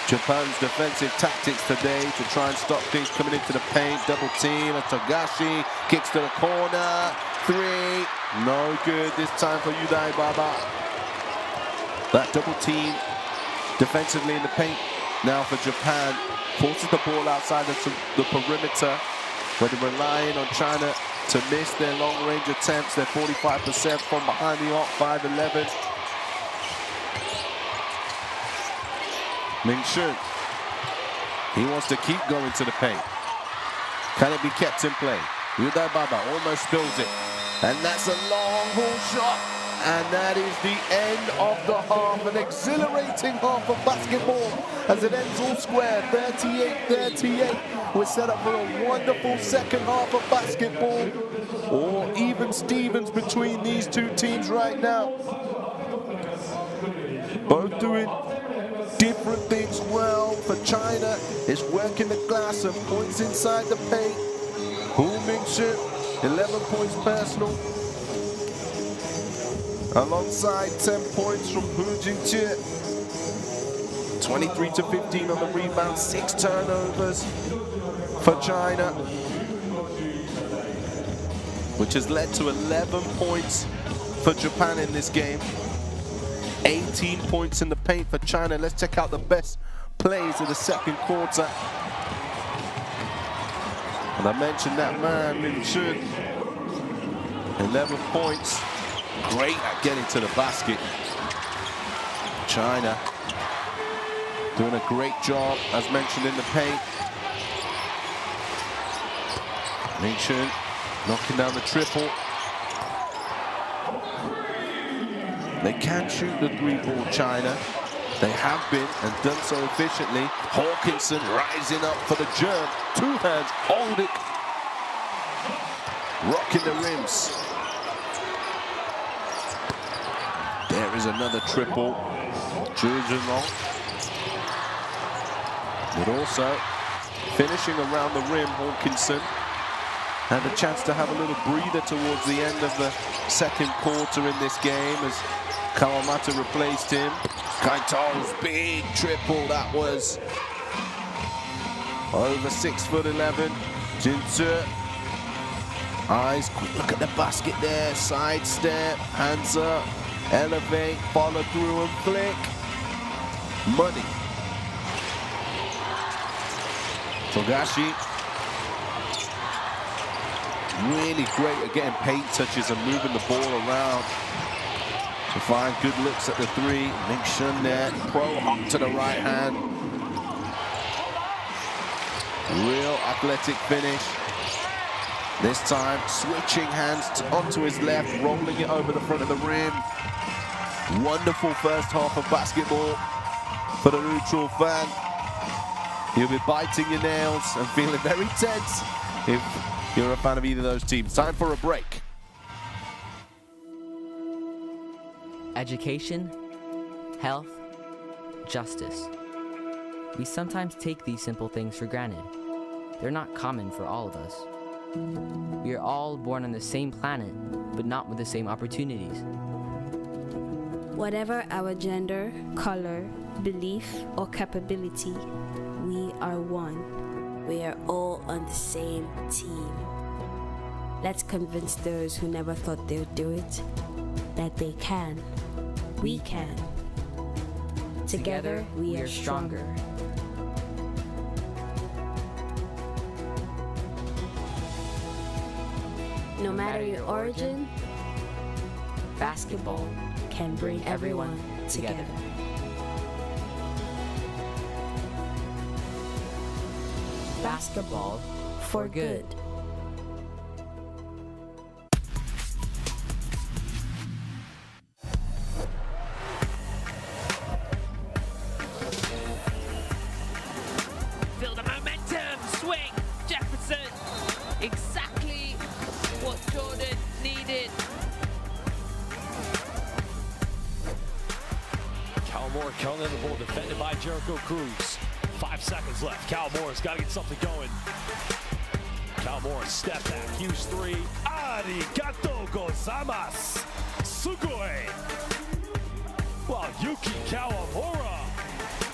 A: Japan's defensive tactics today to try and stop things coming into the paint. Double team. Togashi kicks to the corner. Three. No good this time for Yudai Baba. That double team defensively in the paint now for Japan. Forces the ball outside the perimeter, where they're relying on China to miss their long-range attempts. They're 45% from behind the arc, 5-11. Ming-Shun, he wants to keep going to the paint. Can it be kept in play? Yudai Baba almost spills it. And that's a long ball shot. And that is the end of the half. An exhilarating half of basketball as it ends all square, 38-38. We're set up for a wonderful second half of basketball. Or even Stevens between these two teams right now. Both doing different things well. For China, it's working the glass and points inside the paint. Hu Ming-Shun, 11 points personal. Alongside 10 points from Hu Jingqie. 23-15 on the rebound, 6 turnovers for China, which has led to 11 points for Japan in this game. 18 points in the paint for China. Let's check out the best plays of the second quarter. And I mentioned that man, Ming-Shun. 11 points. Great at getting to the basket. China doing a great job, as mentioned, in the paint. Ming-Shun knocking down the triple. They can shoot the three-ball, China. They have been and done so efficiently. Hawkinson rising up for the germ. Two hands, hold it. Rocking the rims. There is another triple. Jujunong. But also finishing around the rim, Hawkinson had a chance to have a little breather towards the end of the second quarter in this game as Kawamata replaced him. Kaito's big triple, that was over 6'11". Jin-Tzu. Eyes, quick look at the basket there. Side step, hands up, elevate, follow through and flick. Money. Togashi. Really great at getting paint touches and moving the ball around to find good looks at the three. Ming-Shun there, pro hop to the right hand. Real athletic finish. This time, switching hands onto his left, rolling it over the front of the rim. Wonderful first half of basketball for the neutral fan. You'll be biting your nails and feeling very tense if you're a fan of either of those teams. Time for a break.
D: Education, health, justice. We sometimes take these simple things for granted. They're not common for all of us. We are all born on the same planet, but not with the same opportunities.
E: Whatever our gender, color, belief, or capability, we are one. We are all on the same team. Let's convince those who never thought they would do it that they can. We can. Together, we are stronger. No matter your origin, basketball can bring everyone together. Basketball for good.
F: Feel the momentum, swing, Jefferson. Exactly what Jordan needed.
G: Cal Moore coming in the ball, defended by Jericho Cruz. 5 seconds left. Cal Moore's got to get something going. Cal Moore, step back, huge three. Arigato gozaimasu. Sugoi. Wow, Yuki Kawamura.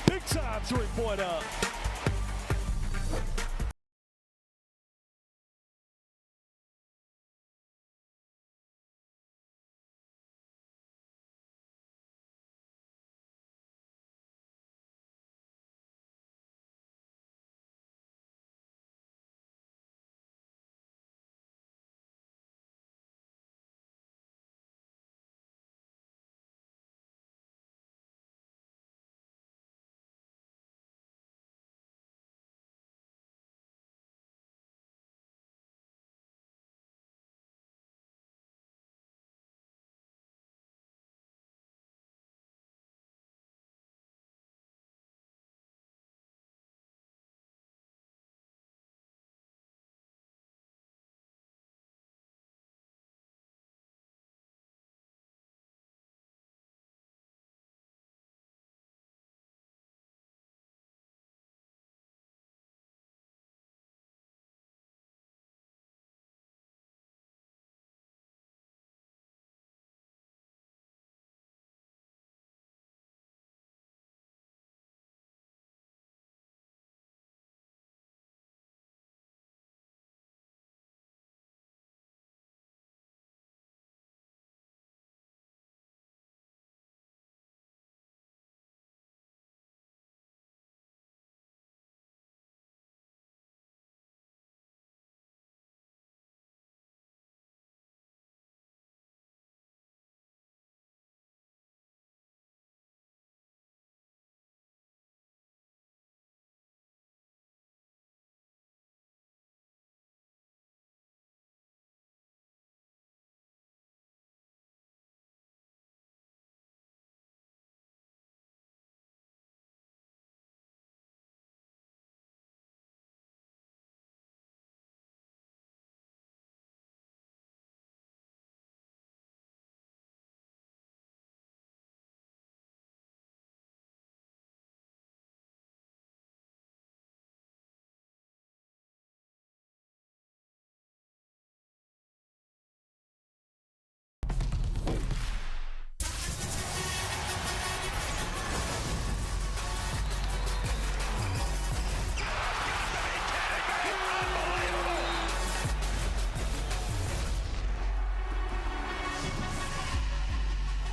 G: Big time three-pointer.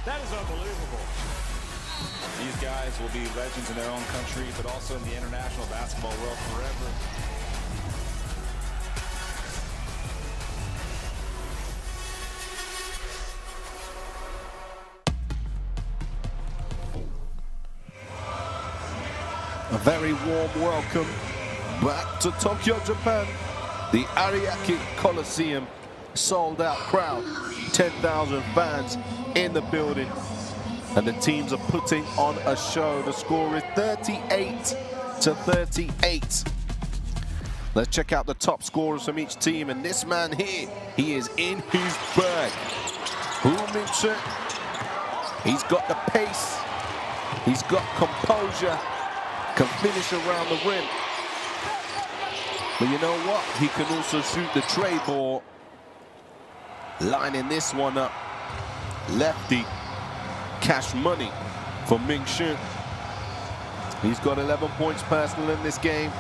B: That is unbelievable.
H: These guys will be legends in their own country, but also in the international basketball world forever.
A: A very warm welcome back to Tokyo, Japan. The Ariake Coliseum, sold out crowd, 10,000 fans in the building. And the teams are putting on a show. The score is 38-38. Let's check out the top scorers from each team. And this man here, he is in his bag. Min-Chun, he's got the pace, he's got composure, can finish around the rim. But you know what? He can also shoot the tray ball. Lining this one up. Lefty. Cash money for Ming Shun. He's got 11 points personal in this game.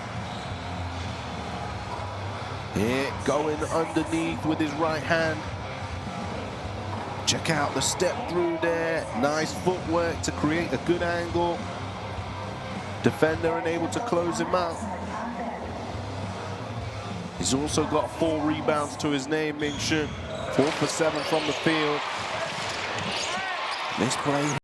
A: Here, going underneath with his right hand. Check out the step through there. Nice footwork to create a good angle. Defender unable to close him out. He's also got 4 rebounds to his name, Ming Shun. 4 for 7 from the field. Nice play.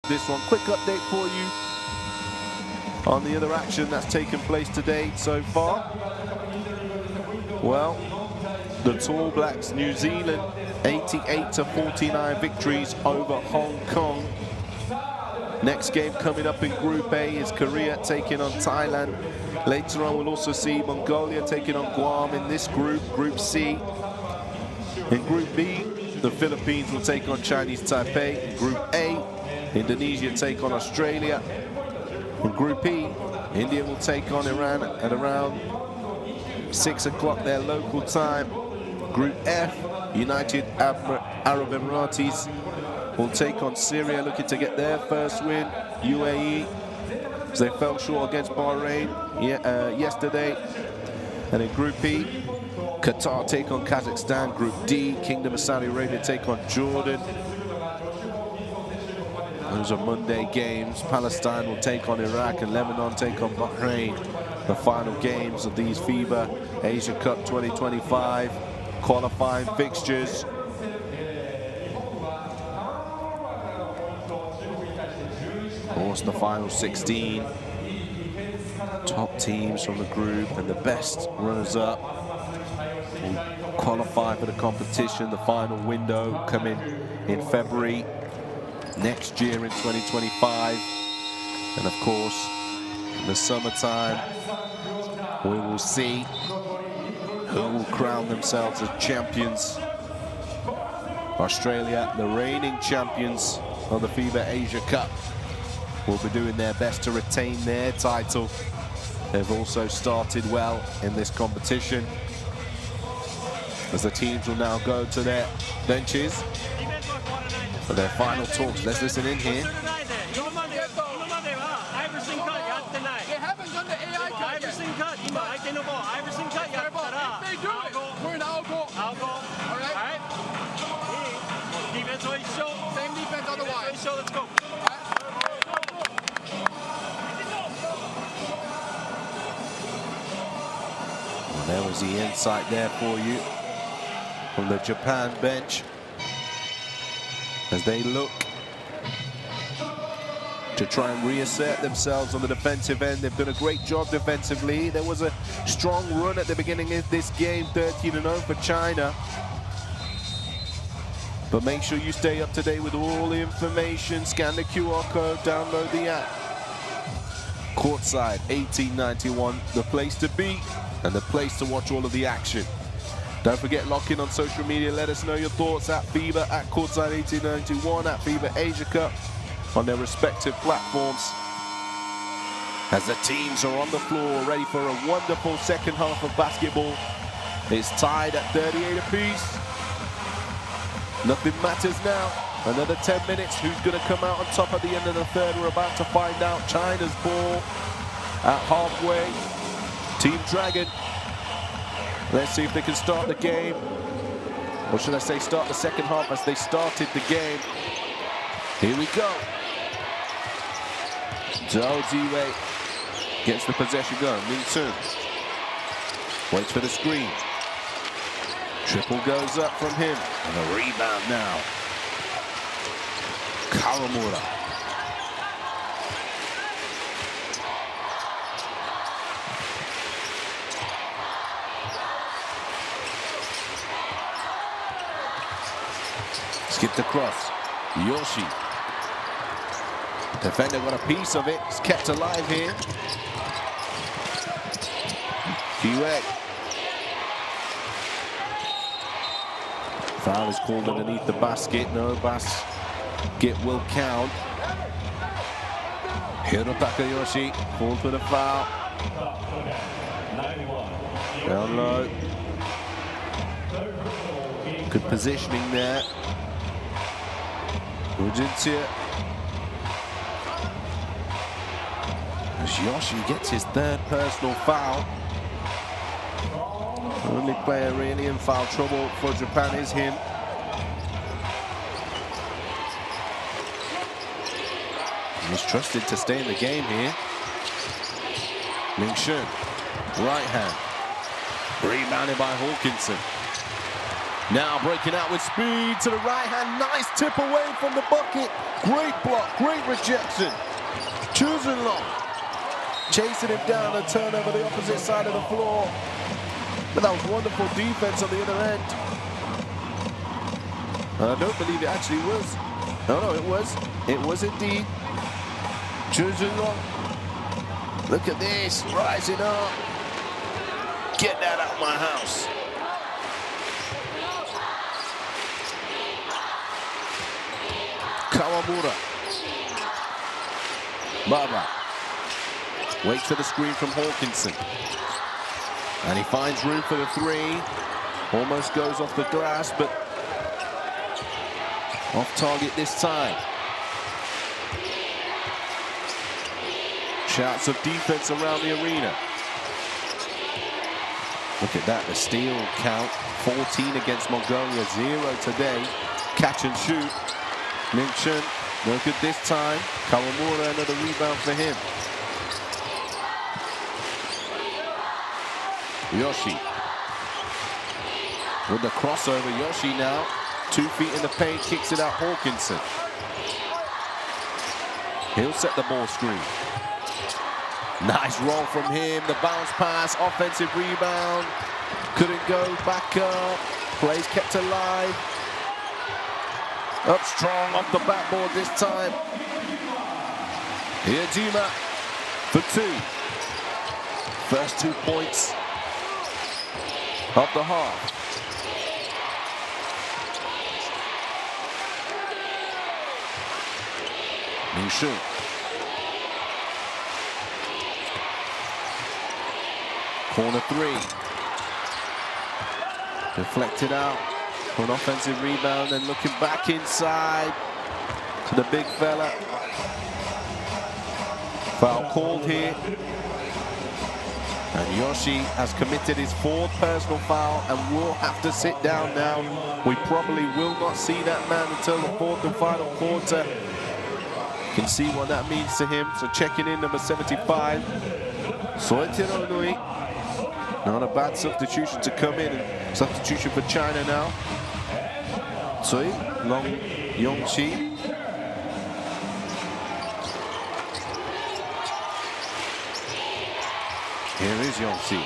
A: This one, quick update for you on the other action that's taken place today so far. Well, the Tall Blacks, New Zealand, 88-49 victories over Hong Kong. Next game coming up in Group A is Korea taking on Thailand. Later on, we'll also see Mongolia taking on Guam in this group, Group C. In Group B, the Philippines will take on Chinese Taipei. In Group A, Indonesia take on Australia. In Group E, India will take on Iran at around 6 o'clock their local time. Group F, United Arab Emirates will take on Syria, looking to get their first win. UAE as they fell short against Bahrain yesterday. And in Group E, Qatar take on Kazakhstan. Group D, Kingdom of Saudi Arabia take on Jordan. Those are Monday games. Palestine will take on Iraq and Lebanon take on Bahrain. The final games of these FIBA Asia Cup 2025 qualifying fixtures. Of course, the final 16 top teams from the group and the best runners-up will qualify for the competition. The final window coming in February next year in 2025. And of course, in the summertime, we will see who will crown themselves as champions. Australia, the reigning champions of the FIBA Asia Cup, will be doing their best to retain their title. They've also started well in this competition, as the teams will now go to their benches for their final talks. Let's listen in here.
C: Same defense otherwise. Let's go.
A: Well, there was the insight there for you from the Japan bench as they look to try and reassert themselves on the defensive end. They've done a great job defensively. There was a strong run at the beginning of this game, 13-0 for China. But make sure you stay up to date with all the information. Scan the QR code, download the app. Courtside 1891, the place to be and the place to watch all of the action. Don't forget, lock in on social media. Let us know your thoughts at FIBA, at Courtside 1891, at FIBA Asia Cup on their respective platforms. As the teams are on the floor, ready for a wonderful second half of basketball. It's tied at 38 apiece. Nothing matters now. Another 10 minutes. Who's going to come out on top at the end of the third? We're about to find out. China's ball at halfway. Team Dragon. Let's see if they can start the game. Or should I say start the second half as they started the game. Here we go. Zhou Ziwei gets the possession going. Ming Sun waits for the screen. Triple goes up from him, and a rebound now. Kawamura. Skipped across. Yoshi. Defender got a piece of it. It's kept alive here. Kiwek. Foul is called underneath the basket. No basket will count. Hiro Takayoshi called for the foul. Down low. Good positioning there. Ujintia. As Yoshi gets his third personal foul. The only player really in foul trouble for Japan is him. He's trusted to stay in the game here. Ming Shun, right hand. Rebounded by Hawkinson. Now breaking out with speed to the right hand. Nice tip away from the bucket. Great block, great rejection. Choosing long. Chasing him down and turnover the opposite side of the floor. But that was wonderful defense on the other end. I don't believe it actually was. No, it was. It was indeed. Choosing long. Look at this, rising up. Get that out of my house. Kawamura. Baba. Waits for the screen from Hawkinson. And he finds room for the three. Almost goes off the glass, but off target this time. Shouts of defense around the arena. Look at that, the steal count. 14 against Mongolia, 0 today. Catch and shoot. Ming-Chun, no good this time. Kawamura, another rebound for him. Yoshi. With the crossover, Yoshi now. 2 feet in the paint, kicks it out Hawkinson. He'll set the ball screen. Nice roll from him, the bounce pass, offensive rebound. Couldn't go, back up. Plays kept alive. Up strong off the backboard this time. Hiajima for 2. First 2 points of the half. Ming-Chun. Corner 3. Deflected out for an offensive rebound and looking back inside to the big fella. Foul called here. And Yoshi has committed his 4th personal foul and will have to sit down now. We probably will not see that man until the 4th and final quarter. You can see what that means to him. So checking in, number 75. Soitiro Nui. Not a bad substitution to come in. And substitution for China now. Tsui, Long Yongqi. Here is Yongqi.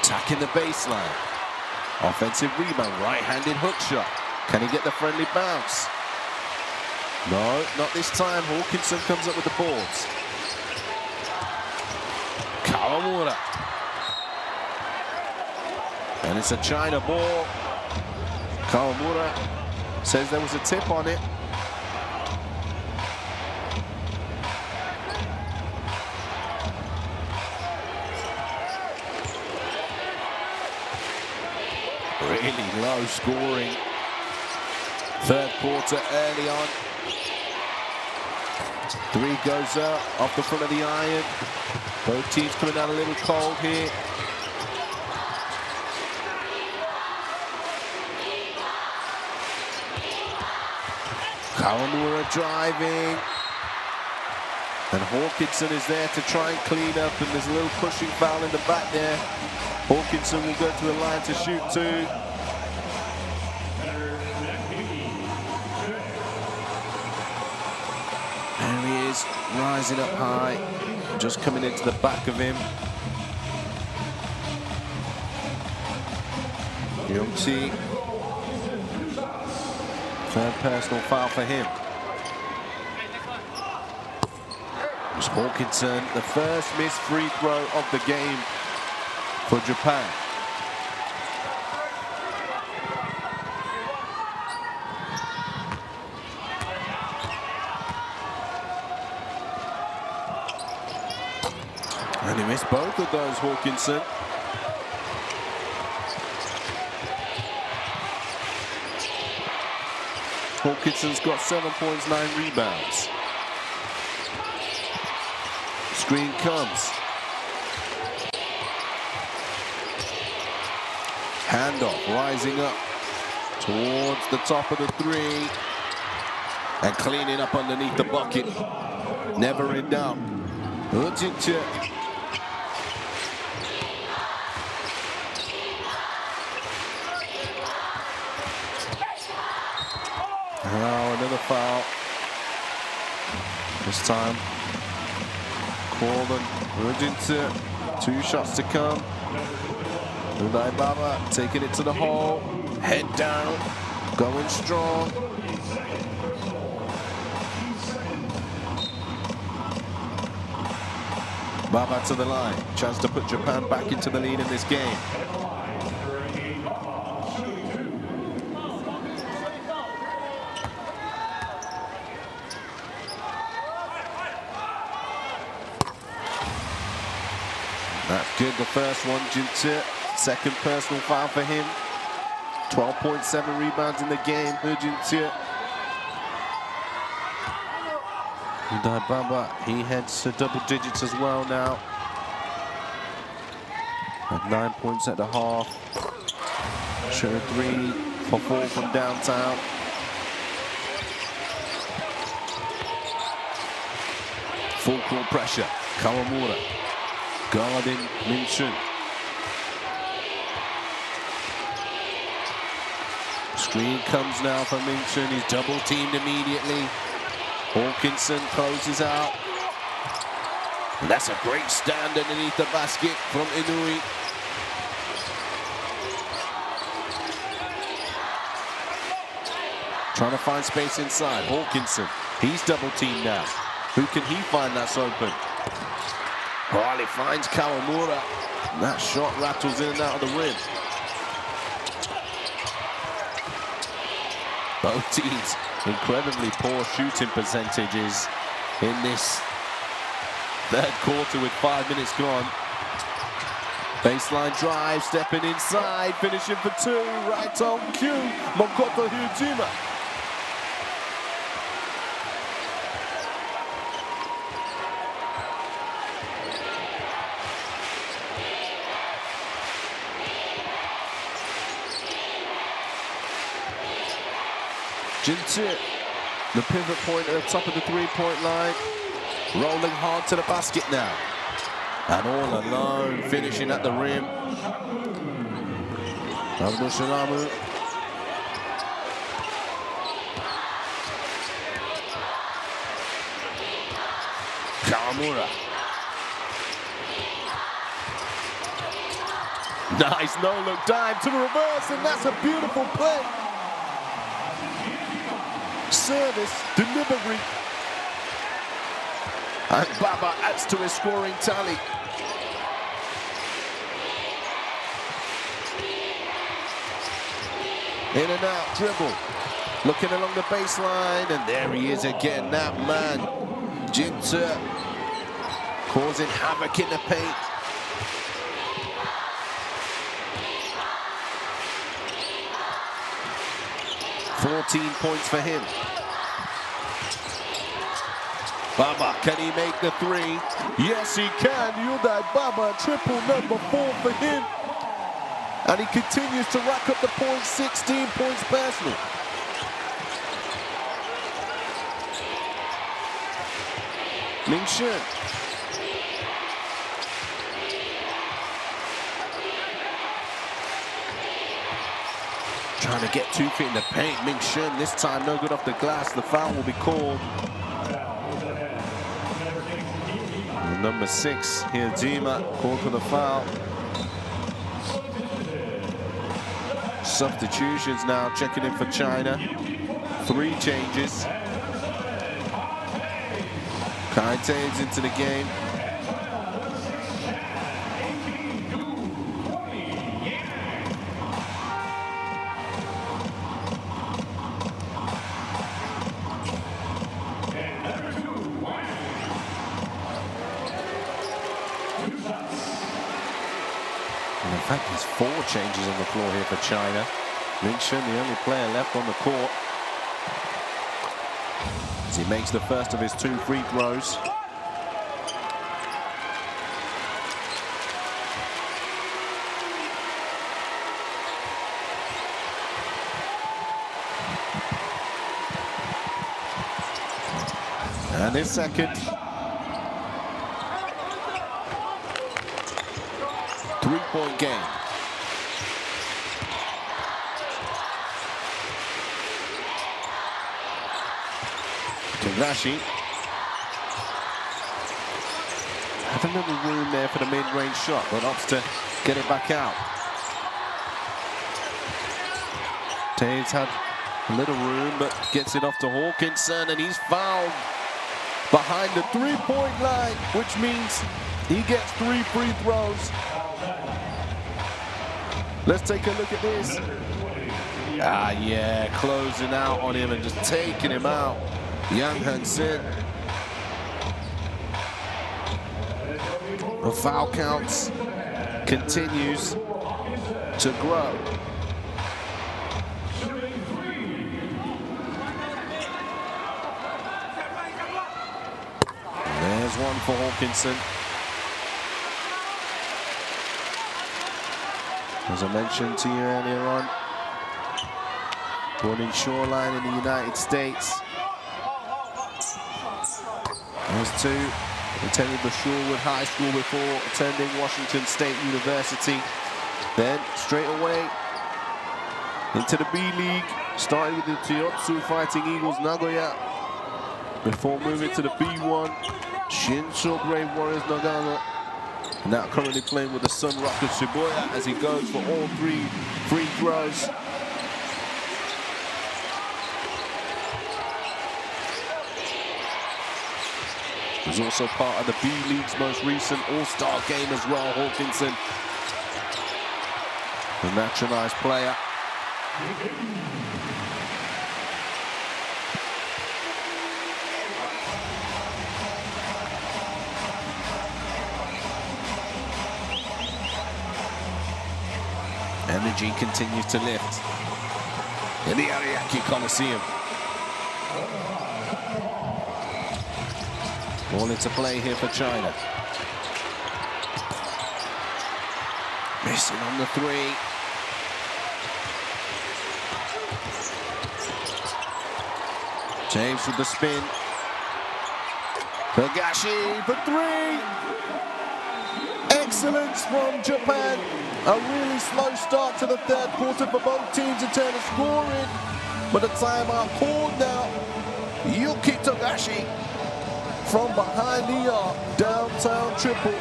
A: Attacking the baseline. Offensive rebound, right-handed hook shot. Can he get the friendly bounce? No, not this time. Hawkinson comes up with the boards. Kawamura. And it's a China ball. Kawamura says there was a tip on it. Really low scoring. 3rd quarter early on. 3 goes up off the front of the iron. Both teams coming down a little cold here. Kawamura driving. And Hawkinson is there to try and clean up, and there's a little pushing foul in the back there. Hawkinson will go to the line to shoot 2. There he is, rising up high, just coming into the back of him. Yongqi. 3rd personal foul for him. It's Hawkinson, the first missed free throw of the game for Japan. And he missed both of those, Hawkinson. Hawkinson's got 7 points, 9 rebounds. Screen comes. Handoff, rising up towards the top of the 3. And cleaning up underneath the bucket. Never in doubt. Ujinche. Now another foul. This time, Corbin, Ujinche. 2 shots to come. Udai Baba taking it to the hole. Head down, going strong. Baba to the line. Chance to put Japan back into the lead in this game. That's good, the first one, Jinte. 2nd personal foul for him. 12.7 rebounds in the game. Hujintia. Baba, he heads to double digits as well now. At 9 points at the half. Shot 3 for 4 from downtown. Full court pressure. Kawamura guarding Min-Shun. Screen comes now for Min-Shun. He's double teamed immediately. Hawkinson closes out. And that's a great stand underneath the basket from Inui. Trying to find space inside. Hawkinson, he's double teamed now. Who can he find that's open? Well, he finds Kawamura. And that shot rattles in and out of the rim. Both teams incredibly poor shooting percentages in this third quarter with 5 minutes gone. Baseline drive, stepping inside, finishing for 2, right on cue, Mokoto Hyojima. Jintu, the pivot point at the top of the three-point line, rolling hard to the basket now. And all alone, finishing at the rim. Abdul Shalamu. Kawamura. Nice no-look dive to the reverse, and that's a beautiful play. Service, delivery. And Baba adds to his scoring tally. In and out, dribble. Looking along the baseline, and there he is again, that man. Jintu causing havoc in the paint. $14 points for him. Baba, can he make the 3? Yes, he can. Yudai Baba, triple number 4 for him. And he continues to rack up the points, 16 points personal. Min-Shun. Trying to get 2 feet in the paint. Min-Shun this time no good off the glass. The foul will be called. And number 6, Hyojima, called for the foul. Substitutions now checking in for China. 3 changes. Kaite is into the game. And in fact, there's 4 changes on the floor here for China. Min-Shun, the only player left on the court, as he makes the first of his 2 free throws. And his second. 3-point game. Tadashi. Had a little room there for the mid-range shot, but opts to get it back out. Taves had a little room, but gets it off to Hawkinson, and he's fouled behind the 3-point line, which means he gets 3 free throws. Let's take a look at this. Ah, yeah, closing out on him and just taking him out. Yang Han-sin. The foul counts continues to grow. one for Hawkinson. As I mentioned to you earlier on, born in Shoreline in the United States. There's two. Attended the Shorewood High School before attending Washington State University. Then straight away into the B League, starting with the Toyotsu Fighting Eagles Nagoya before moving to the B1 Shinsho Brave Warriors Nagano. Now currently playing with the Sun Rockets Shibuya as he goes for all 3 free throws. He's also part of the B League's most recent All-Star game as well, Hawkinson. A naturalized player. Energy continues to lift in the Ariake Coliseum. All into play here for China. Missing on the 3. James with the spin. Higashi for 3. Excellence from Japan. A really slow start to the third quarter for both teams in terms of scoring. But the timeout called now. Yuki Togashi from behind the arc, downtown triple.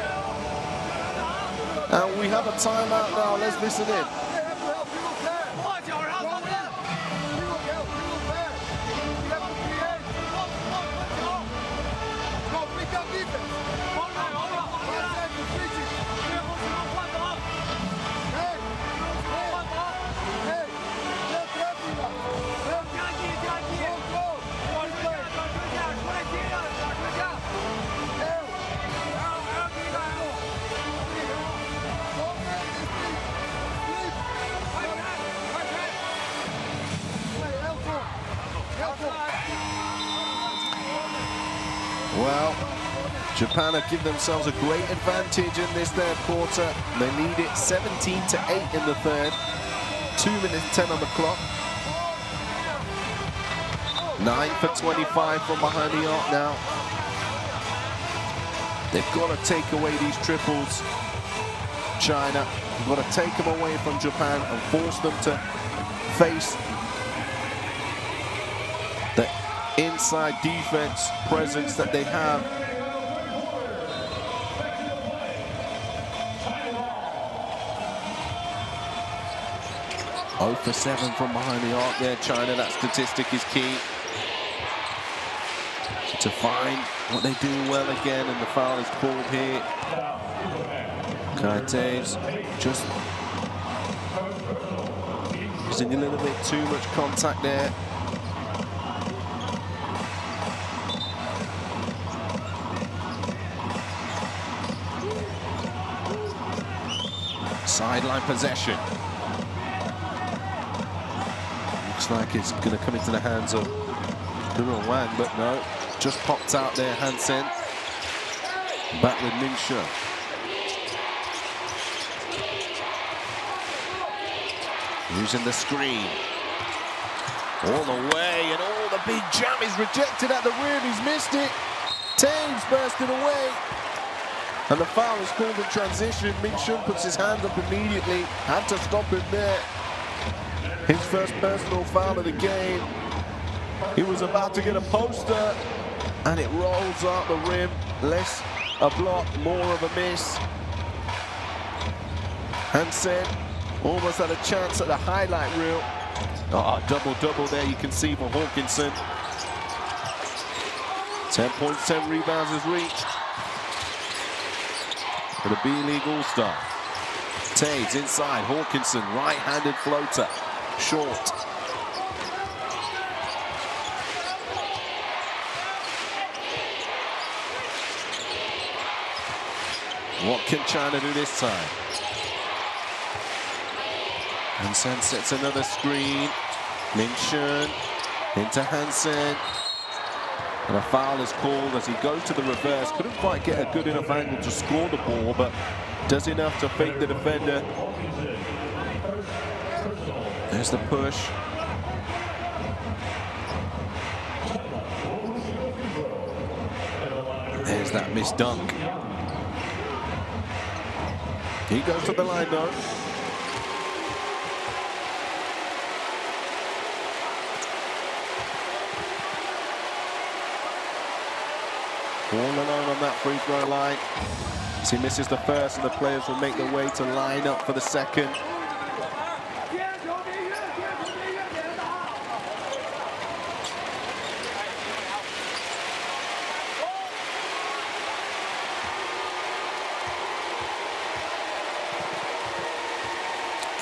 A: And we have a timeout now. Let's listen in. Well, Japan have given themselves a great advantage in this third quarter. They lead it 17-8 in the third. 2 minutes 10 on the clock. 9 for 25 from behind the arc now. They've got to take away these triples, China. They've got to take them away from Japan and force them to face the inside defense presence that they have. Oh for 7 from behind the arc there, China. That statistic is key to find what they do well again, and the foul is called here. Kaite's just using a little bit too much contact there. Sideline possession. Looks like it's going to come into the hands of Duro Wang, but no. Just popped out there, Hansen. Back with Ming Shun. Using the screen. All the way, and all the big jam is rejected at the rim. He's missed it. Thames bursted away. And the foul is called in transition. Ming Shun puts his hand up immediately. Had to stop him there. His first personal foul of the game. He was about to get a poster, and it rolls out the rim. Less a block, more of a miss. Hansen almost had a chance at the highlight reel. Oh, double-double there you can see for Hawkinson. 10 points, 10 rebounds is reached for the B-League All-Star. Taves inside, Hawkinson, right-handed floater, short. What can China do this time? Hansen sets another screen. Ming Shun into Hansen. And a foul is called as he goes to the reverse. Couldn't quite get a good enough angle to score the ball, but does enough to fake the defender. There's the push. There's that missed dunk. He goes to the line though. All alone on that free throw line. As he misses the first, and the players will make their way to line up for the second.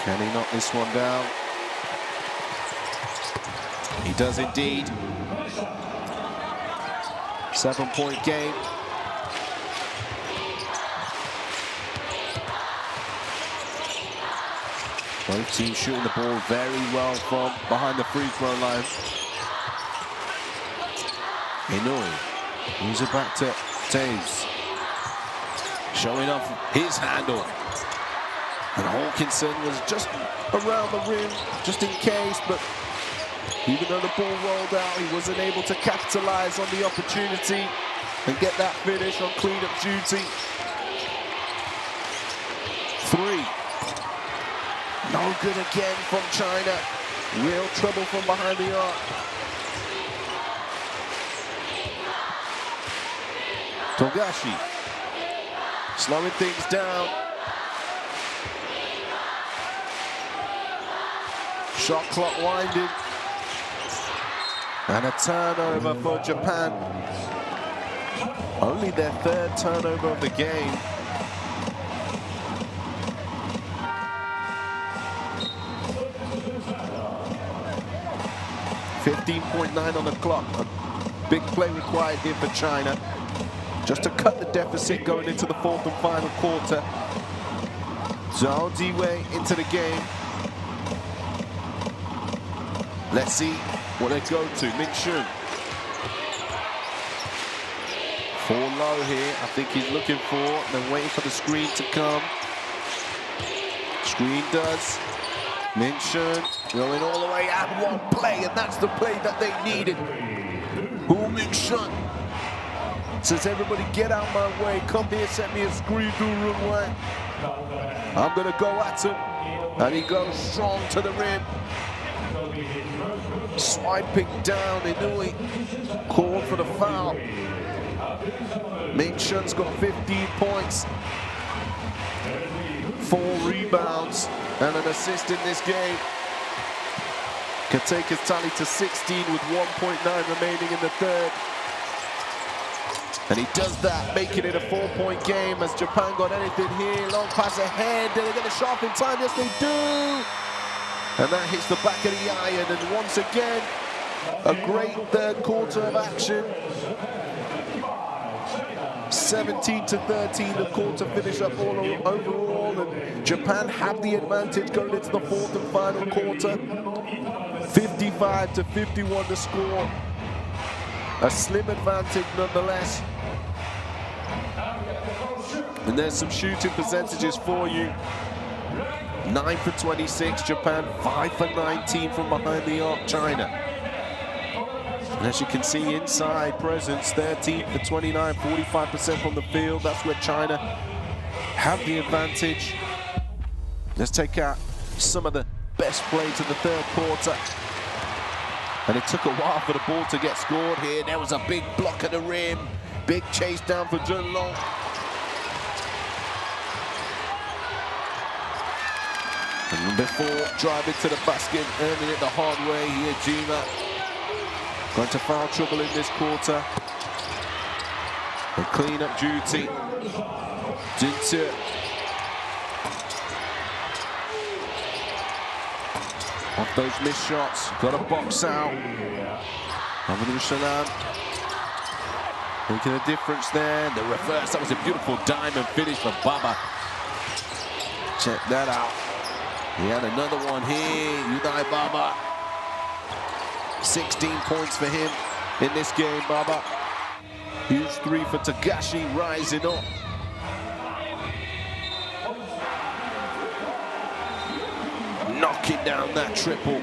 A: Can he knock this one down? He does indeed. 7-point game. Both teams shooting the ball very well from behind the free throw line. Inouye moves it back to Taves. Showing off his handle. And Hawkinson was just around the rim, just in case, but even though the ball rolled out, he wasn't able to capitalize on the opportunity and get that finish on cleanup duty. 3. No good again from China. Real trouble from behind the arc. Togashi slowing things down. Shot clock winding. And a turnover for Japan. Only their 3rd turnover of the game. .9 on the clock. A big play required here for China, just to cut the deficit going into the 4th and final quarter. Zhao Ziwei into the game. Let's see what they go to. Min-Shun. Fall low here. I think he's looking for, they're waiting for the screen to come. Screen does. Min-Shun going all the way out, one play, and that's the play that they needed. Min-Shun says, everybody get out my way, come here, set me a screen through room one. I'm gonna go at him. And he goes strong to the rim. Swiping down, Inouye called for the foul. Min-Shun's got 15 points, 4 rebounds, and an assist in this game. Can take his tally to 16 with 1.9 remaining in the 3rd. And he does that, making it a 4-point game. Has Japan got anything here? Long pass ahead. Did they get a shot in time? Yes, they do. And that hits the back of the iron. And once again, a great 3rd quarter of action. 17-13, the quarter finish up all overall, and Japan have the advantage going into the 4th and final quarter. 55-51 the score. A slim advantage nonetheless. And there's some shooting percentages for you. 9 for 26, Japan. 5 for 19 from behind the arc, China. And as you can see, inside presence, 13 for 29, 45% from the field. That's where China have the advantage. Let's take out some of the best plays of the 3rd quarter. And it took a while for the ball to get scored here. There was a big block at the rim. Big chase down for Jun Long. And before driving to the basket, earning it the hard way here, Jima. Going to foul trouble in this quarter. The clean-up duty. Jinsu. Off those missed shots. Got a box out. Amadou Salam making a difference there. The reverse. That was a beautiful diamond finish for Baba. Check that out. He had another one here. Udai Baba. 16 points for him. in this game, Baba. Huge three for Tagashi, rising up. Knocking down that triple.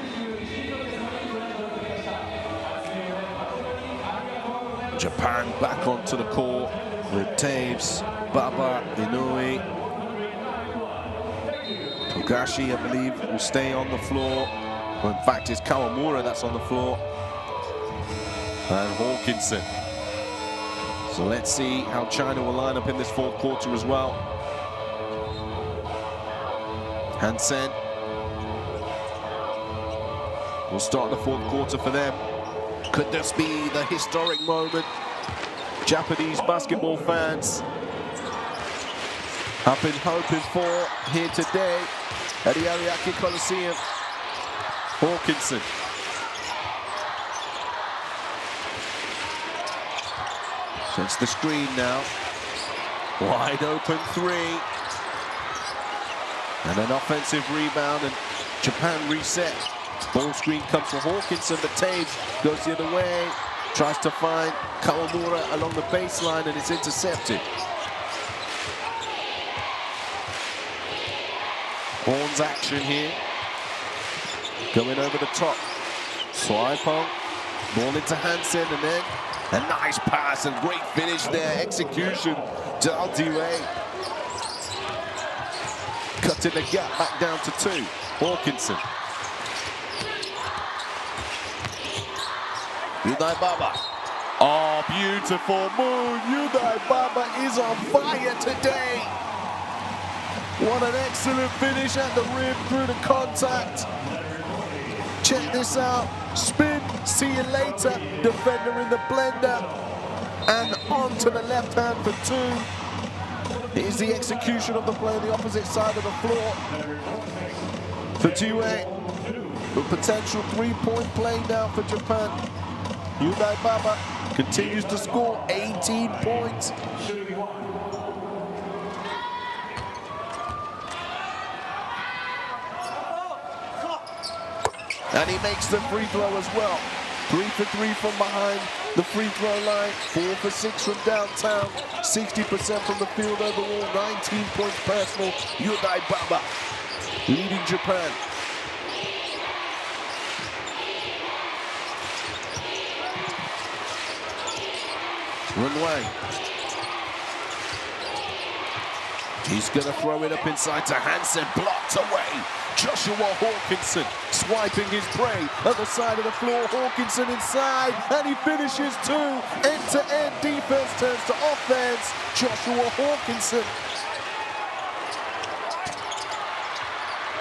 A: Japan back onto the court with Taves, Baba, Inoue. Togashi, I believe, will stay on the floor. Well, in fact, it's Kawamura that's on the floor. And Hawkinson. So let's see how China will line up in this fourth quarter as well. Hansen will start the fourth quarter for them. Could this be the historic moment Japanese basketball fans have been hoping for here today at the Ariake Coliseum? Hawkinson. Sets the screen now. Wide open three. And an offensive rebound, and Japan reset. Ball screen comes for Hawkinson, but Taves goes the other way. Tries to find Kawamura along the baseline, and it's intercepted. Horns action here. Going over the top. Swaipong. Ball into Hansen, and then a nice pass and great finish there. Execution to Altiray. Cutting the gap back down to 2. Hawkinson. Udai Baba. Oh, beautiful move. Udai Baba is on fire today. What an excellent finish at the rim through the contact. Check this out. Spin, see you later. Defender in the blender. And on to the left hand for 2. Here's the execution of the play on the opposite side of the floor. For 2-8. The potential 3-point play now for Japan. Udai Baba continues to score 18 points. And he makes the free throw as well. 3 for 3 from behind the free throw line. 4 for 6 from downtown. 60% from the field overall. 19 points personal. Udai Baba leading Japan. Runway. He's going to throw it up inside to Hansen. Blocked away. Joshua Hawkinson swiping his prey. Other side of the floor. Hawkinson inside. And he finishes 2. End-to-end defense turns to offense. Joshua Hawkinson.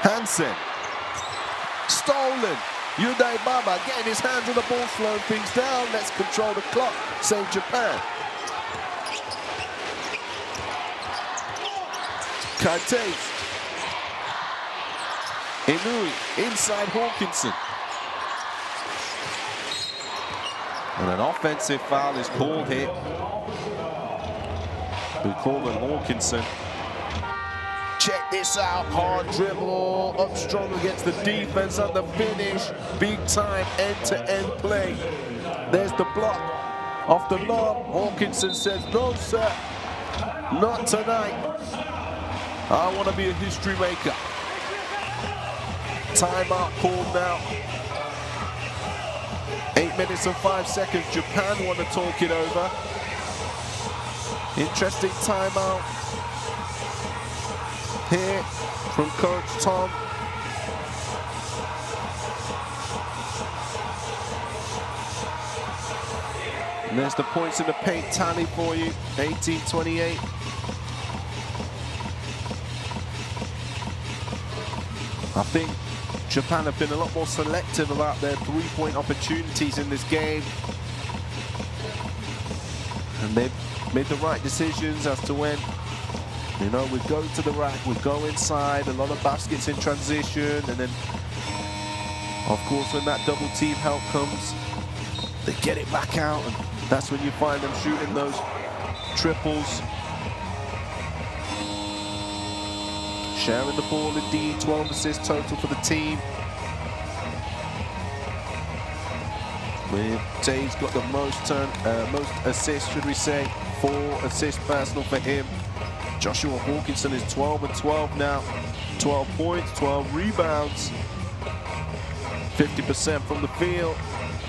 A: Hansen. Stolen. Udai Baba getting his hands on the ball, slowing things down. Let's control the clock. Save Japan. Kantes. Inoue inside Hawkinson. And an offensive foul is called here. We call on Hawkinson. Check this out, hard dribble, up strong against the defense and the finish. Big time end-to-end play. There's the block off the lob. Hawkinson says, no sir, not tonight. I want to be a history maker. Timeout called now. 8 minutes and 5 seconds. Japan want to talk it over. Interesting timeout here from Coach Tom. And there's the points in the paint tally for you. 18-28. I think Japan have been a lot more selective about their three-point opportunities in this game. And they've made the right decisions as to when, you know, we go to the rack, we go inside, a lot of baskets in transition, and then, of course, when that double team help comes, they get it back out, and that's when you find them shooting those triples. Sharing the ball indeed, 12 assists total for the team. With Tave's got the most assists, should we say. 4 assists personal for him. Joshua Hawkinson is 12 and 12 now. 12 points, 12 rebounds. 50% from the field.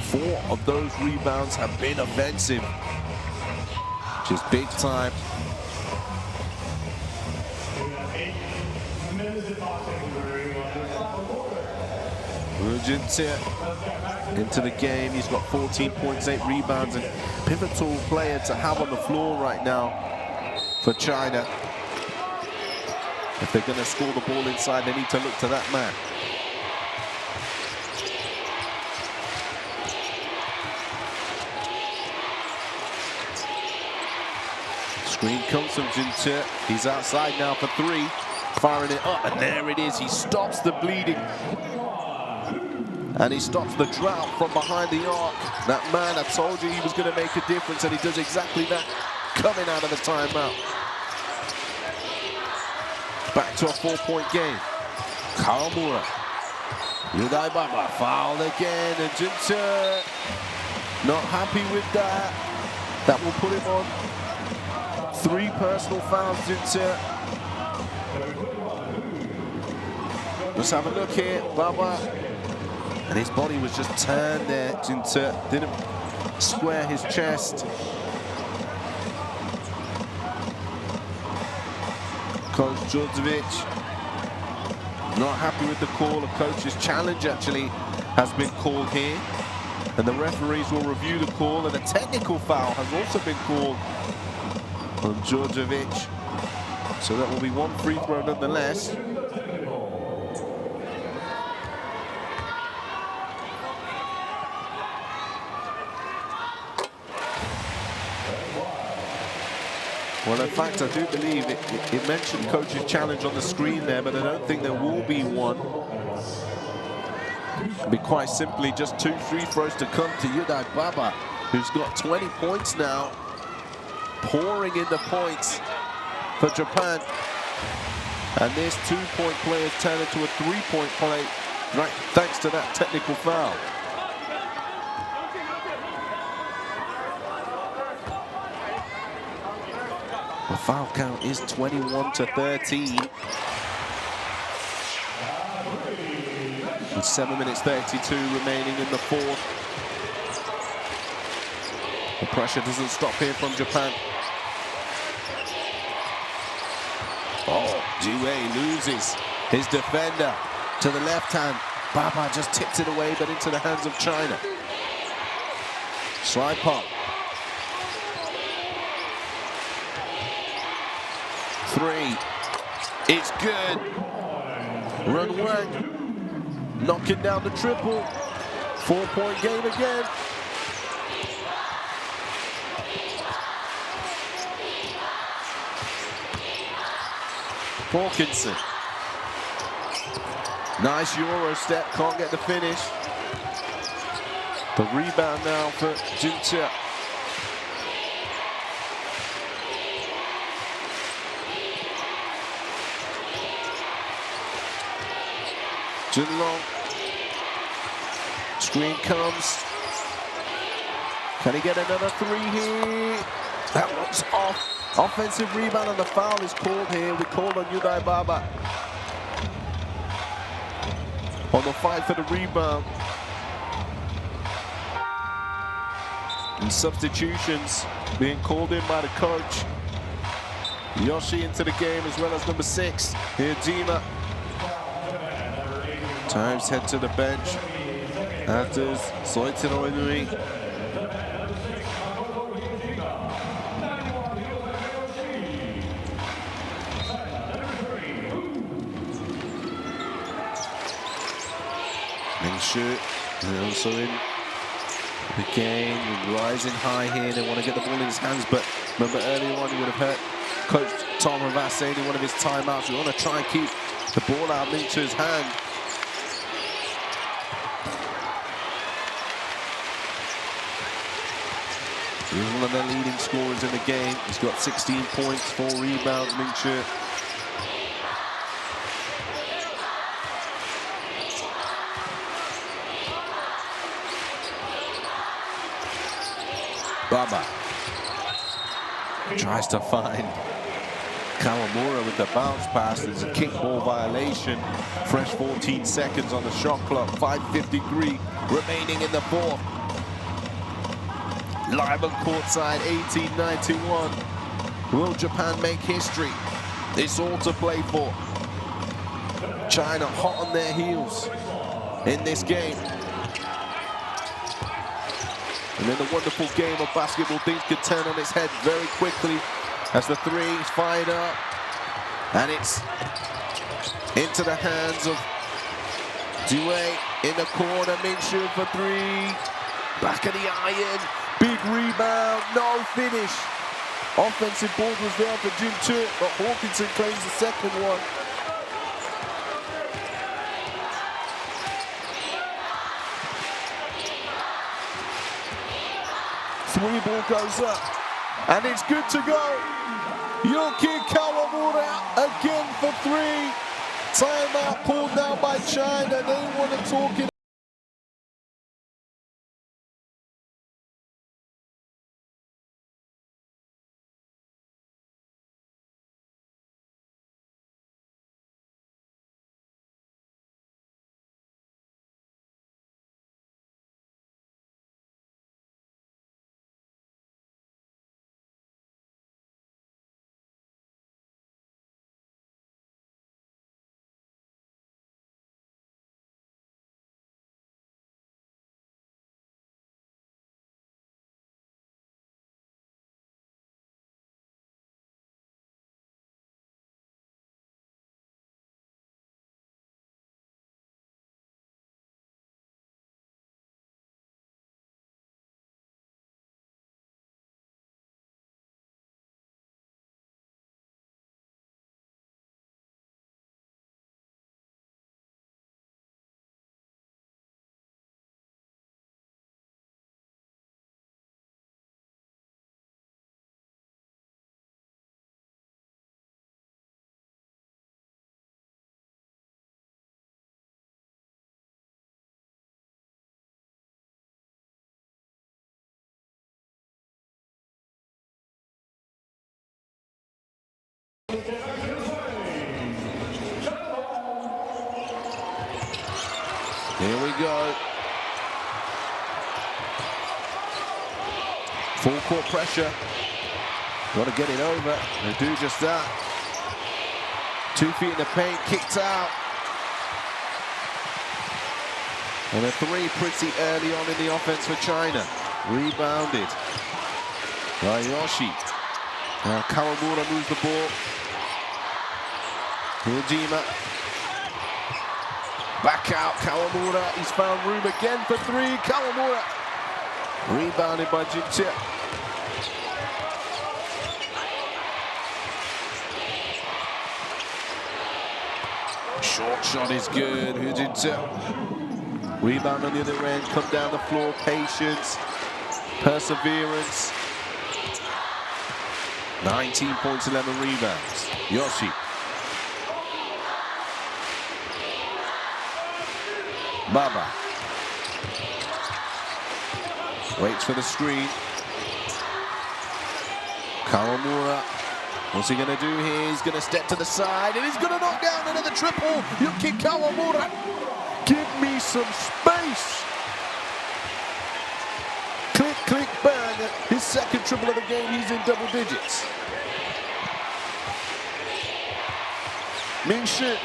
A: 4 of those rebounds have been offensive, which is big time. Urgentia into the game. He's got 14 points, 8 rebounds, and pivotal player to have on the floor right now for China. If they're going to score the ball inside, they need to look to that man. Screen comes from Jintia. He's outside now for 3. Firing it up, and there it is. He stops the bleeding. And he stops the drought from behind the arc. That man, I told you he was going to make a difference, and he does exactly that, coming out of the timeout. Back to a 4-point game. Kawamura. Yudai Baba fouled again, and Jintia not happy with that. That will put him on 3 personal fouls, Jintia. Let's have a look here, Baba. And his body was just turned there. Jintia didn't square his chest. Coach Djordjevic not happy with the call. A coach's challenge actually has been called here. And the referees will review the call. And a technical foul has also been called on Djordjevic. So that will be 1 free throw nonetheless. Well, in fact, I do believe it mentioned coach's challenge on the screen there, but I don't think there will be one. It'll be quite simply just 2 free throws to come to Yudai Baba, who's got 20 points now, pouring in the points for Japan. And this 2-point play has turned into a 3-point play, right, thanks to that technical foul. The foul count is 21-13. With 7 minutes 32 remaining in the 4th. The pressure doesn't stop here from Japan. Oh, Jue loses his defender to the left hand. Baba just tips it away, but into the hands of China. Slide pop. 3. It's good. Run Wang knocking down the triple. 4-point game again. Hawkinson. Nice Euro step, can't get the finish. The rebound now for Jintia. Jinlong. Screen comes. Can he get another 3 here? That one's off. Offensive rebound, and the foul is called here. We called on Yudai Baba on the fight for the rebound. And substitutions being called in by the coach. Yoshi into the game, as well as number 6, Hijima. Times head to the bench. Enters Soitiro Inui. Mingshu also in the game, rising high here. They want to get the ball in his hands, but remember earlier on you would have heard Coach Tom Havas saying in one of his timeouts, we want to try and keep the ball out of Mingshu's hand. He's one of the leading scorers in the game. He's got 16 points, 4 rebounds, Mingshu. Baba tries to find Kawamura with the bounce pass. There's a kickball violation. Fresh 14 seconds on the shot clock. 5:53 remaining in the fourth. Live on courtside, 1891. Will Japan make history? It's all to play for. China hot on their heels in this game. And then the wonderful game of basketball, things could turn on its head very quickly as the three is fired up. And it's into the hands of Due in the corner. Minshew for three. Back of the iron. Big rebound. No finish. Offensive board was there for Jim Chuk, but Hawkinson claims the second one. Three ball goes up, and it's good to go. Yuki Kawamura again for three. Timeout pulled down by China. They want to talk it. Here we go. Full court pressure. Got to get it over. They do just that. 2 feet in the paint, kicked out. And a three pretty early on in the offense for China. Rebounded by Yoshi. Now Kawamura moves the ball. Hijima. Back out, Kawamura. He's found room again for three. Kawamura. Rebounded by Jinchia. Short shot is good. Jinchia. Rebound on the other end. Come down the floor. Patience. Perseverance. 19 points, 11 rebounds. Yoshi. Baba. Waits for the screen. Kawamura. What's he going to do here? He's going to step to the side and he's going to knock down another triple. Yuki Kawamura. Give me some space. Click, click, bang. His second triple of the game. He's in double digits. Minshew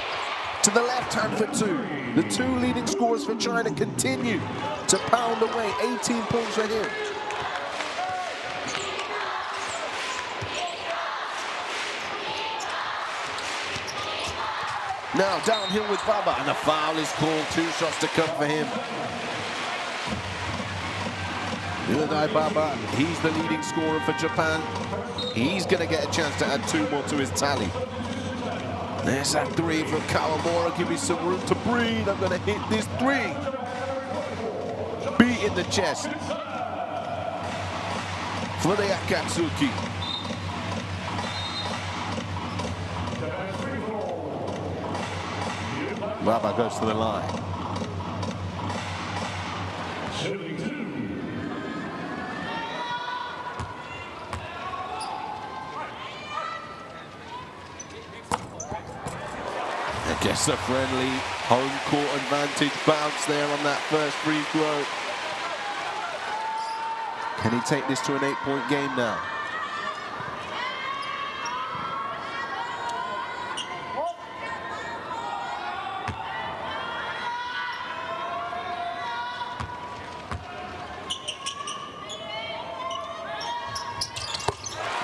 A: to the left hand for two. The two leading scorers for China continue to pound away. 18 points for him. Now downhill with Baba, and a foul is called. 2 shots to come for him. Uday Baba, he's the leading scorer for Japan. He's going to get a chance to add 2 more to his tally. There's that three from Kawamura. Give me some room to breathe. I'm going to hit this three. Beat in the chest for the Akatsuki. Baba goes to the line. Gets a friendly home court advantage bounce there on that first free throw. Can he take this to an 8-point game now?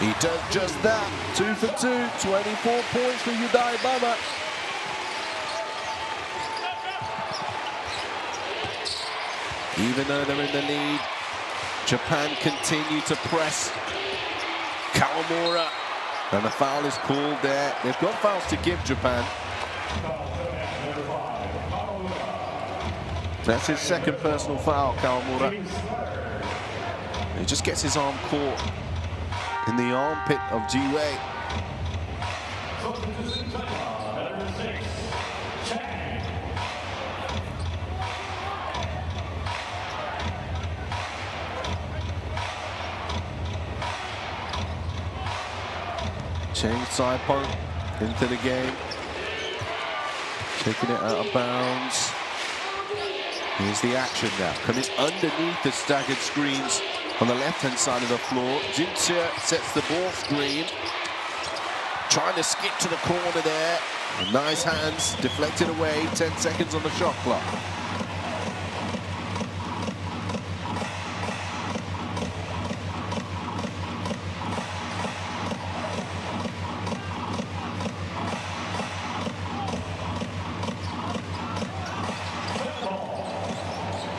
A: He does just that. 2 for 2, 24 points for Udai Baba. Even though they're in the lead, Japan continue to press. Kawamura, and the foul is called there. They've got fouls to give Japan. That's his second personal foul, Kawamura. He just gets his arm caught in the armpit of Ji-Wei. Chang Saipong into the game, taking it out of bounds. Here's the action now, coming underneath the staggered screens on the left-hand side of the floor. Jinche sets the ball screen, trying to skip to the corner there. Nice hands, deflected away, 10 seconds on the shot clock.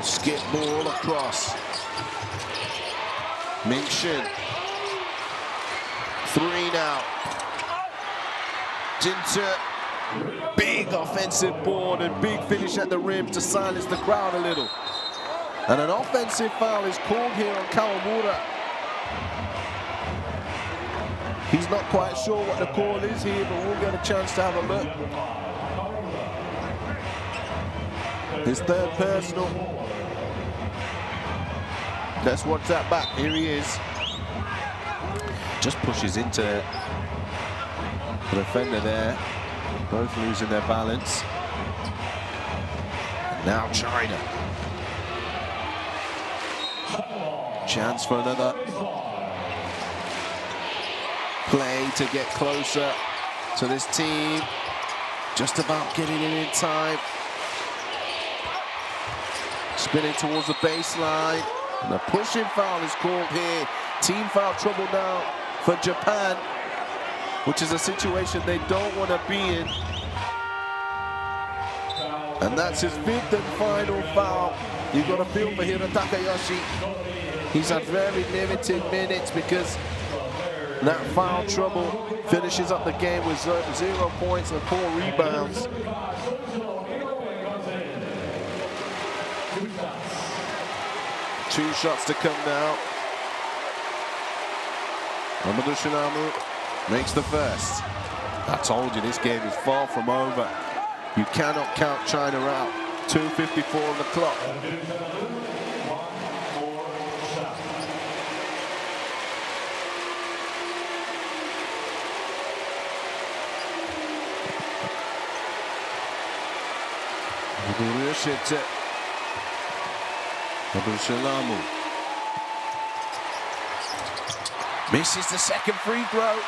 A: Skip ball across. Mingshin. 3 now. Jinche. Big offensive board and big finish at the rim to silence the crowd a little. And an offensive foul is called here on Kawamura. He's not quite sure what the call is here, but we'll get a chance to have a look. His third personal. Let's watch that back. Here he is. Just pushes into the defender there. Both losing their balance. Now China. Chance for another play to get closer to this team. Just about getting it in time. Spinning towards the baseline. And a pushing foul is called here. Team foul trouble now for Japan, which is a situation they don't want to be in. And that's his 5th and final foul. You've got to feel for Hiro Takayoshi. He's had very limited minutes because that foul trouble finishes up the game with 0 points and 4 rebounds. Two shots to come now. Amadou Shinamu makes the first. I told you this game is far from over. You cannot count China out. 2:54 on the clock. Abdul-Shalamu misses the second free throw.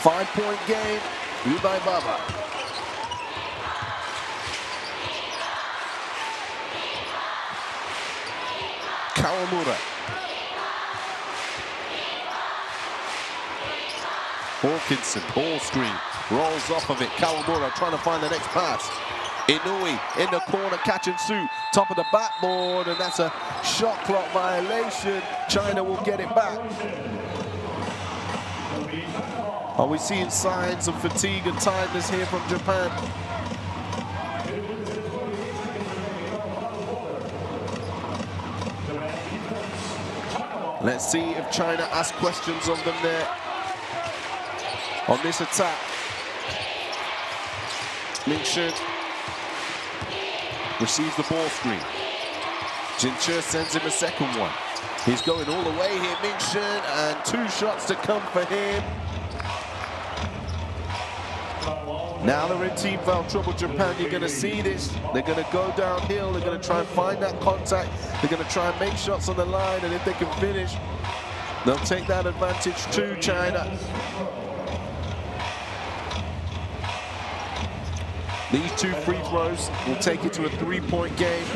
A: 5-point game. Udai Baba. Kawamura. Hawkinson, ball screen, rolls off of it. Kawamura trying to find the next pass. Inui in the corner, catch and shoot, top of the backboard, and that's a shot clock violation. China will get it back. Are we seeing signs of fatigue and tiredness here from Japan? Let's see if China asks questions of them there on this attack. Mingshin receives the ball screen. Jinche sends him a second one. He's going all the way here, Mingshin, and 2 shots to come for him. Now they're in team foul trouble, Japan. You're going to see this. They're going to go downhill. They're going to try and find that contact. They're going to try and make shots on the line, and if they can finish, they'll take that advantage to China. These 2 free throws will take it to a 3-point game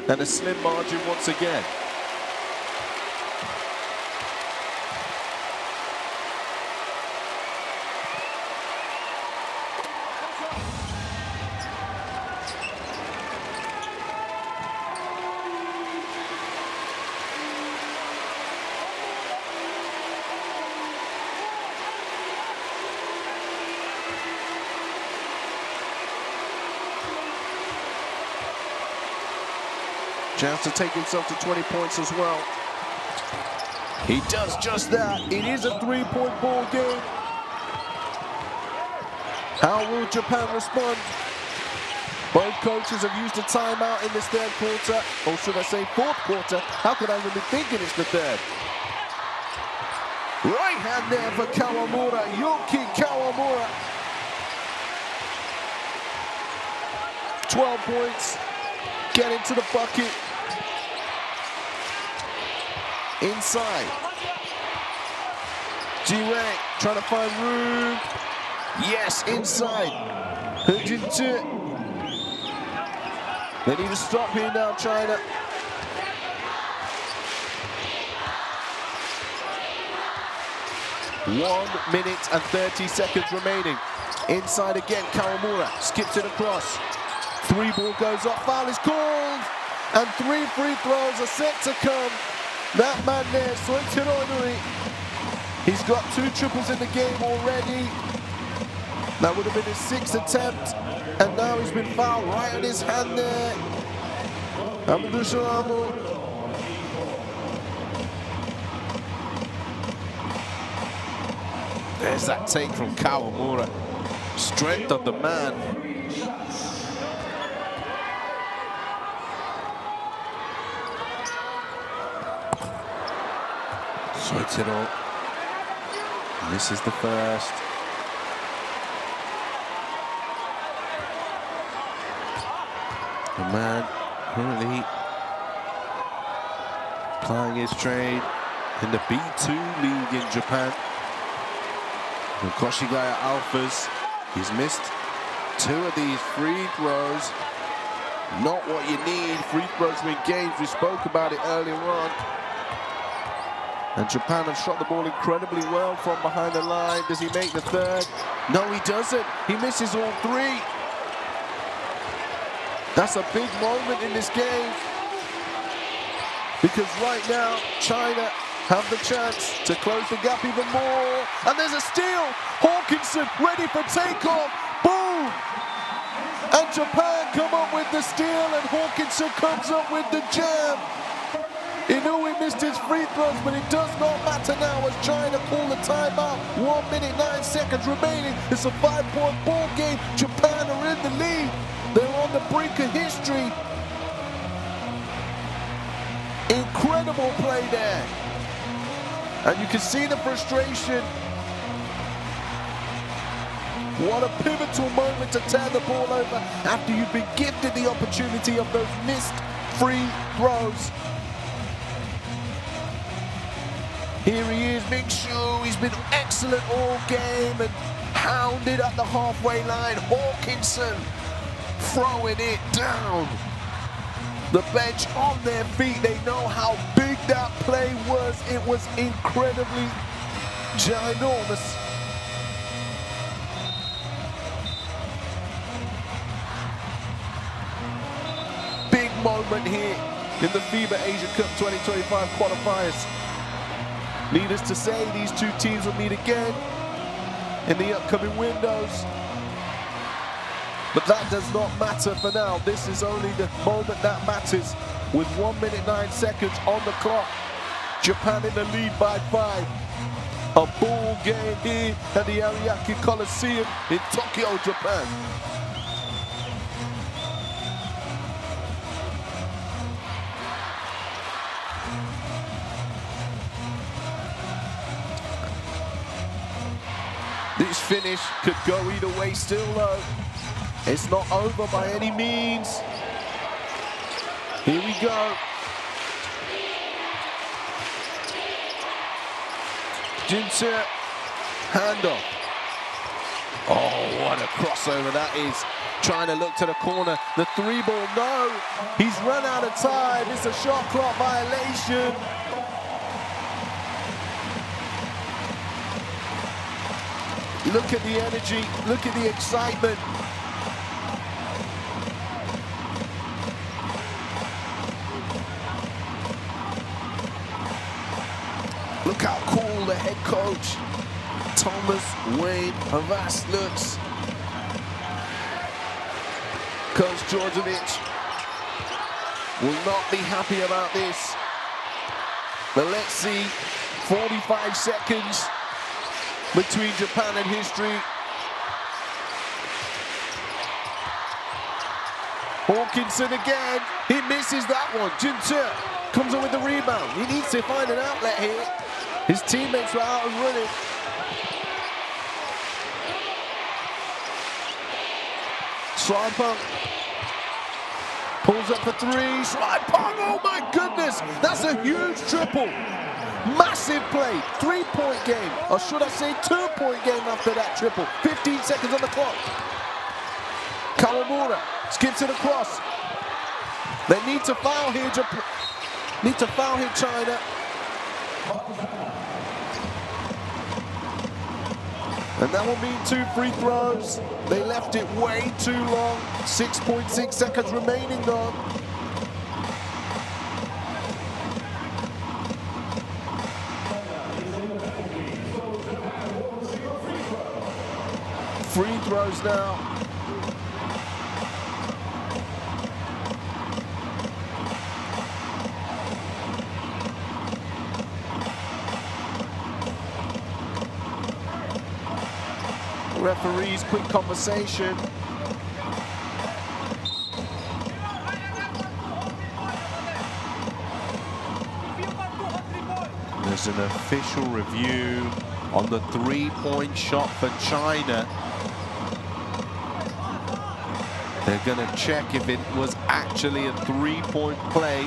A: and a slim margin once again. Chance to take himself to 20 points as well. He does just that. It is a 3-point ball game. How will Japan respond? Both coaches have used a timeout in this 3rd quarter, or should I say 4th quarter. How could I even be thinking it's the 3rd? Right hand there for Kawamura, Yuki Kawamura. 12 points, get into the bucket. Inside. G-Ray trying to find room. Yes, inside. Hujintu. They need to stop here now, China. One minute and 30 seconds remaining. Inside again, Kawamura skips it across. 3 ball goes up, foul is called. And 3 free throws are set to come. That man there, Soichiro, he's got 2 triples in the game already. That would have been his 6th attempt. And now he's been fouled right on his hand there. Amadou Shalamo. There's that take from Kawamura. Strength of the man. Soichiro. This is the first. The man currently plying his trade in the B2 league in Japan. The Koshigaya Alphas. He's missed 2 of these free throws. Not what you need. Free throws win games. We spoke about it earlier on. And Japan have shot the ball incredibly well from behind the line. Does he make the 3rd? No, he doesn't. He misses all 3. That's a big moment in this game. Because right now, China have the chance to close the gap even more. And there's a steal. Hawkinson ready for takeoff. Boom! And Japan come up with the steal, and Hawkinson comes up with the jam. He knew he missed his free throws, but it does not matter now as China call the timeout. 1 minute, 9 seconds remaining. It's a 5-point ball game. Japan are in the lead. They're on the brink of history. Incredible play there. And you can see the frustration. What a pivotal moment to turn the ball over after you've been gifted the opportunity of those missed free throws. Here he is, Minshew. He's been excellent all game and hounded at the halfway line. Hawkinson throwing it down. The bench on their feet. They know how big that play was. It was incredibly ginormous. Big moment here in the FIBA Asia Cup 2025 qualifiers. Needless to say, these 2 teams will meet again in the upcoming windows. But that does not matter for now. This is only the moment that matters. With 1 minute, 9 seconds on the clock. Japan in the lead by 5. A ball game here at the Ariake Coliseum in Tokyo, Japan. This finish could go either way still though. It's not over by any means. Here we go. Jinse, handoff. Oh, what a crossover that is. Trying to look to the corner. The three ball, no. He's run out of time. It's a shot clock violation. Look at the energy. Look at the excitement. Look how cool the head coach, Thomas Wayne Havas, looks. Coach Djordjevic will not be happy about this. But let's see, 45 seconds between Japan and history. Hawkinson again, he misses that one. Jinse comes in with the rebound. He needs to find an outlet here. His teammates were out and running. Swaipong pulls up for three. Swaipong, oh my goodness, that's a huge triple. Massive play, 3-point game, or should I say 2-point game after that triple. 15 seconds on the clock. Kawamura skips it across. They need to foul here, Japan. Need to foul here, China. And that will mean 2 free throws. They left it way too long. 6.6 seconds remaining though. Free throws now. Referees, quick conversation. There's an official review on the 3-point shot for China. They're going to check if it was actually a 3-point play.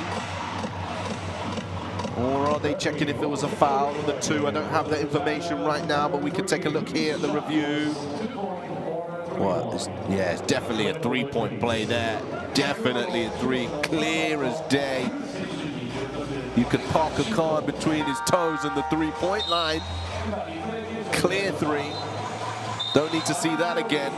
A: Or are they checking if it was a foul on the 2? I don't have that information right now, but we can take a look here at the review. Well, it's definitely a 3-point play there. Definitely a 3, clear as day. You could park a car between his toes and the 3-point line. Clear 3. Don't need to see that again.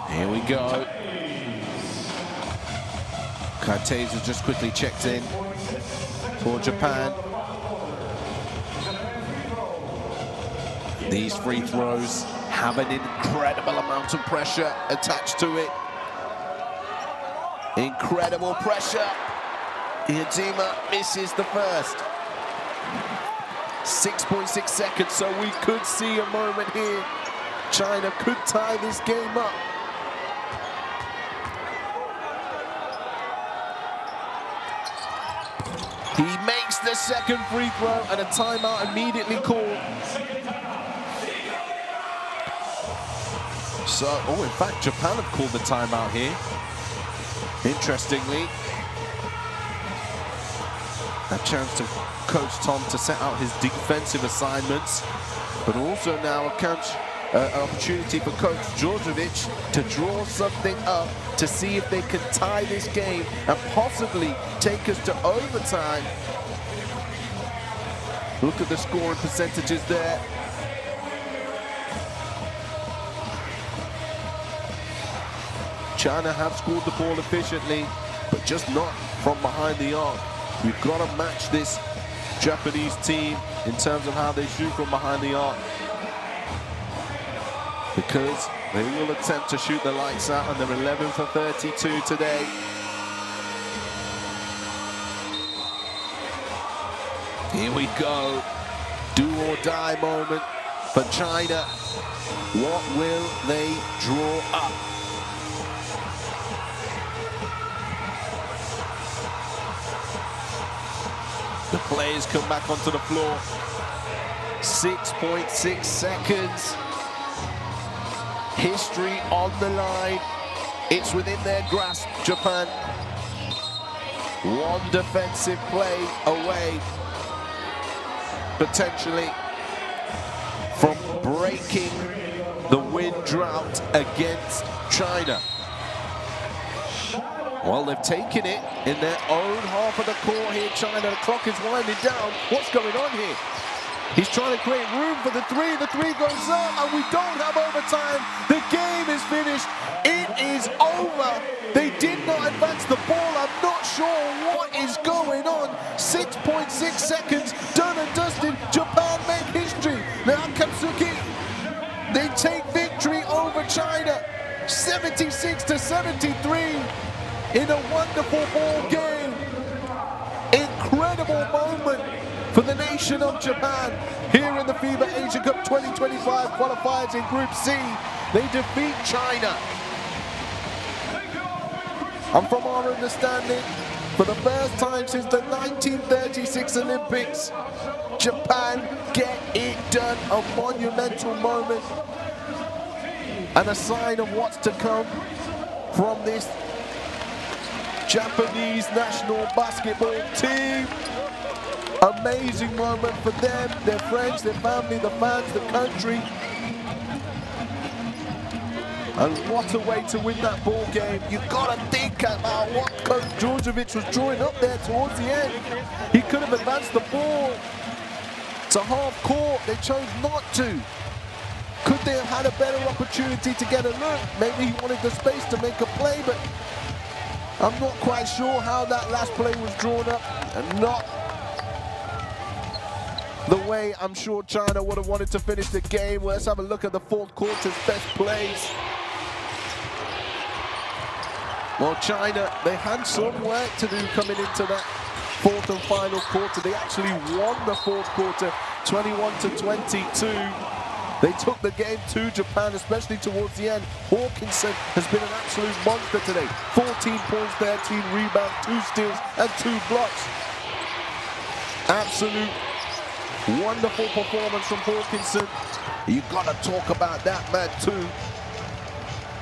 A: Here we go. Kaitei's just quickly checked in for Japan. These free throws have an incredible amount of pressure attached to it. Incredible pressure. Hitima misses the first. 6.6 seconds, so we could see a moment here. China could tie this game up. He makes the second free throw and a timeout immediately called. So, oh, in fact, Japan have called the timeout here. Interestingly, a chance to Coach Tom to set out his defensive assignments, but also now an opportunity for Coach Djordjevic to draw something up to see if they can tie this game and possibly take us to overtime. Look at the scoring percentages there. China have scored the ball efficiently, but just not from behind the arc. We've got to match this Japanese team in terms of how they shoot from behind the arc, because they will attempt to shoot the lights out, and they're 11 for 32 today. Here we go. Do or die moment for China. What will they draw up? The players come back onto the floor. 6.6 seconds. History on the line. It's within their grasp, Japan. One defensive play away, potentially, from breaking the win drought against China. Well, they've taken it in their own half of the court here, China. The clock is winding down. What's going on here? He's trying to create room for the three. The three goes up, and we don't have overtime. The game is finished. It is over. They did not advance the ball. I'm not sure what is going on. 6.6 seconds, done and dusted. Japan make history. Now Katsuki, they take victory over China, 76-73. In a wonderful ball game. Incredible moment for the nation of Japan here in the FIBA Asia Cup 2025 qualifiers in Group C. They defeat China. And from our understanding, for the first time since the 1936 Olympics, Japan get it done. A monumental moment and a sign of what's to come from this Japanese national basketball team. Amazing moment for them, their friends, their family, the fans, the country. And what a way to win that ball game. You've got to think about what Coach Djordjevic was drawing up there towards the end. He could have advanced the ball to half court. They chose not to. Could they have had a better opportunity to get a look? Maybe he wanted the space to make a play, but I'm not quite sure how that last play was drawn up, and not the way I'm sure China would have wanted to finish the game. Well, let's have a look at the fourth quarter's best plays. Well, China, they had some work to do coming into that fourth and final quarter. They actually won the fourth quarter, 21-22. They took the game to Japan, especially towards the end. Hawkinson has been an absolute monster today. 14 points, 13 rebounds, 2 steals, and 2 blocks. Absolute wonderful performance from Hawkinson. You've got to talk about that man too.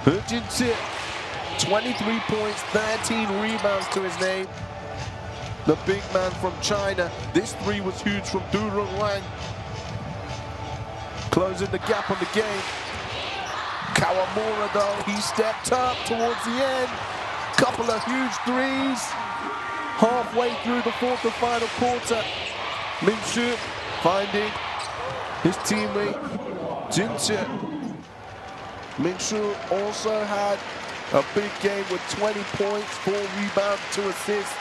A: Hurjinchit, 23 points, 13 rebounds to his name. The big man from China. This three was huge from Durun Wang. Closing the gap on the game. Kawamura though, he stepped up towards the end. Couple of huge threes. Halfway through the fourth and final quarter. Minshu finding his teammate Jinche. Minshu also had a big game with 20 points, 4 rebounds, 2 assists.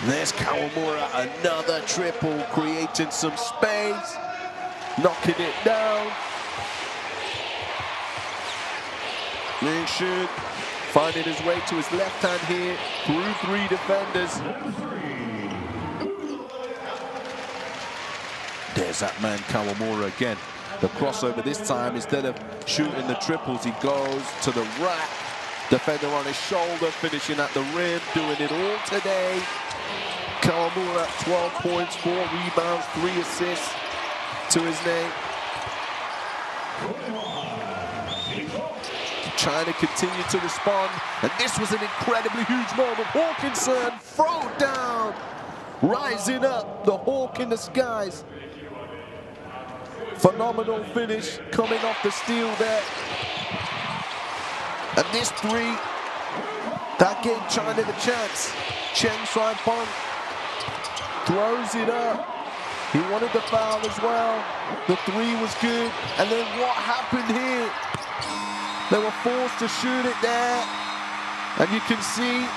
A: There's Kawamura, another triple, creating some space. Knocking it down. Minshu finding his way to his left hand here through 3 defenders. There's that man Kawamura again. The crossover this time, instead of shooting the triples, he goes to the rack. Defender on his shoulder, finishing at the rim, doing it all today. Kawamura, 12 points, 4 rebounds, 3 assists to his name. China continued to respond, and this was an incredibly huge moment. Hawkinson, throw down, rising up, the hawk in the skies. Phenomenal finish coming off the steal there. And this three, that gave China the chance. Chen Shuaipeng throws it up. He wanted the foul as well. The three was good. And then what happened here? They were forced to shoot it there. And you can see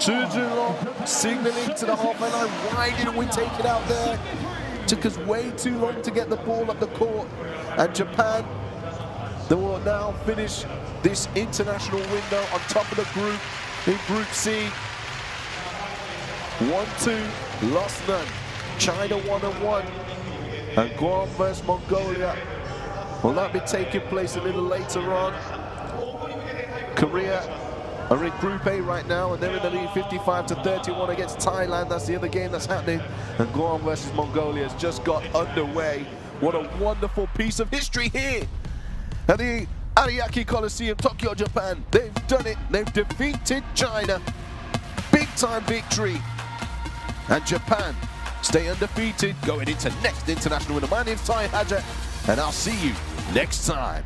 A: Zhu Zhulong signaling to the halfway line. Why didn't we take it out there? Took us way too long to get the ball up the court. And Japan, they will now finish this international window on top of the group in Group C. 1-2, lost none. China 1-1. And Guam versus Mongolia. Will that be taking place a little later on? Korea are in Group A right now, and they're in the lead 55-31 against Thailand. That's the other game that's happening. And Guam versus Mongolia has just got underway. What a wonderful piece of history here at the Ariake Coliseum, Tokyo, Japan. They've done it. They've defeated China. Big time victory. And Japan stay undefeated going into next international winner. My name's Ty Hadja, and I'll see you next time.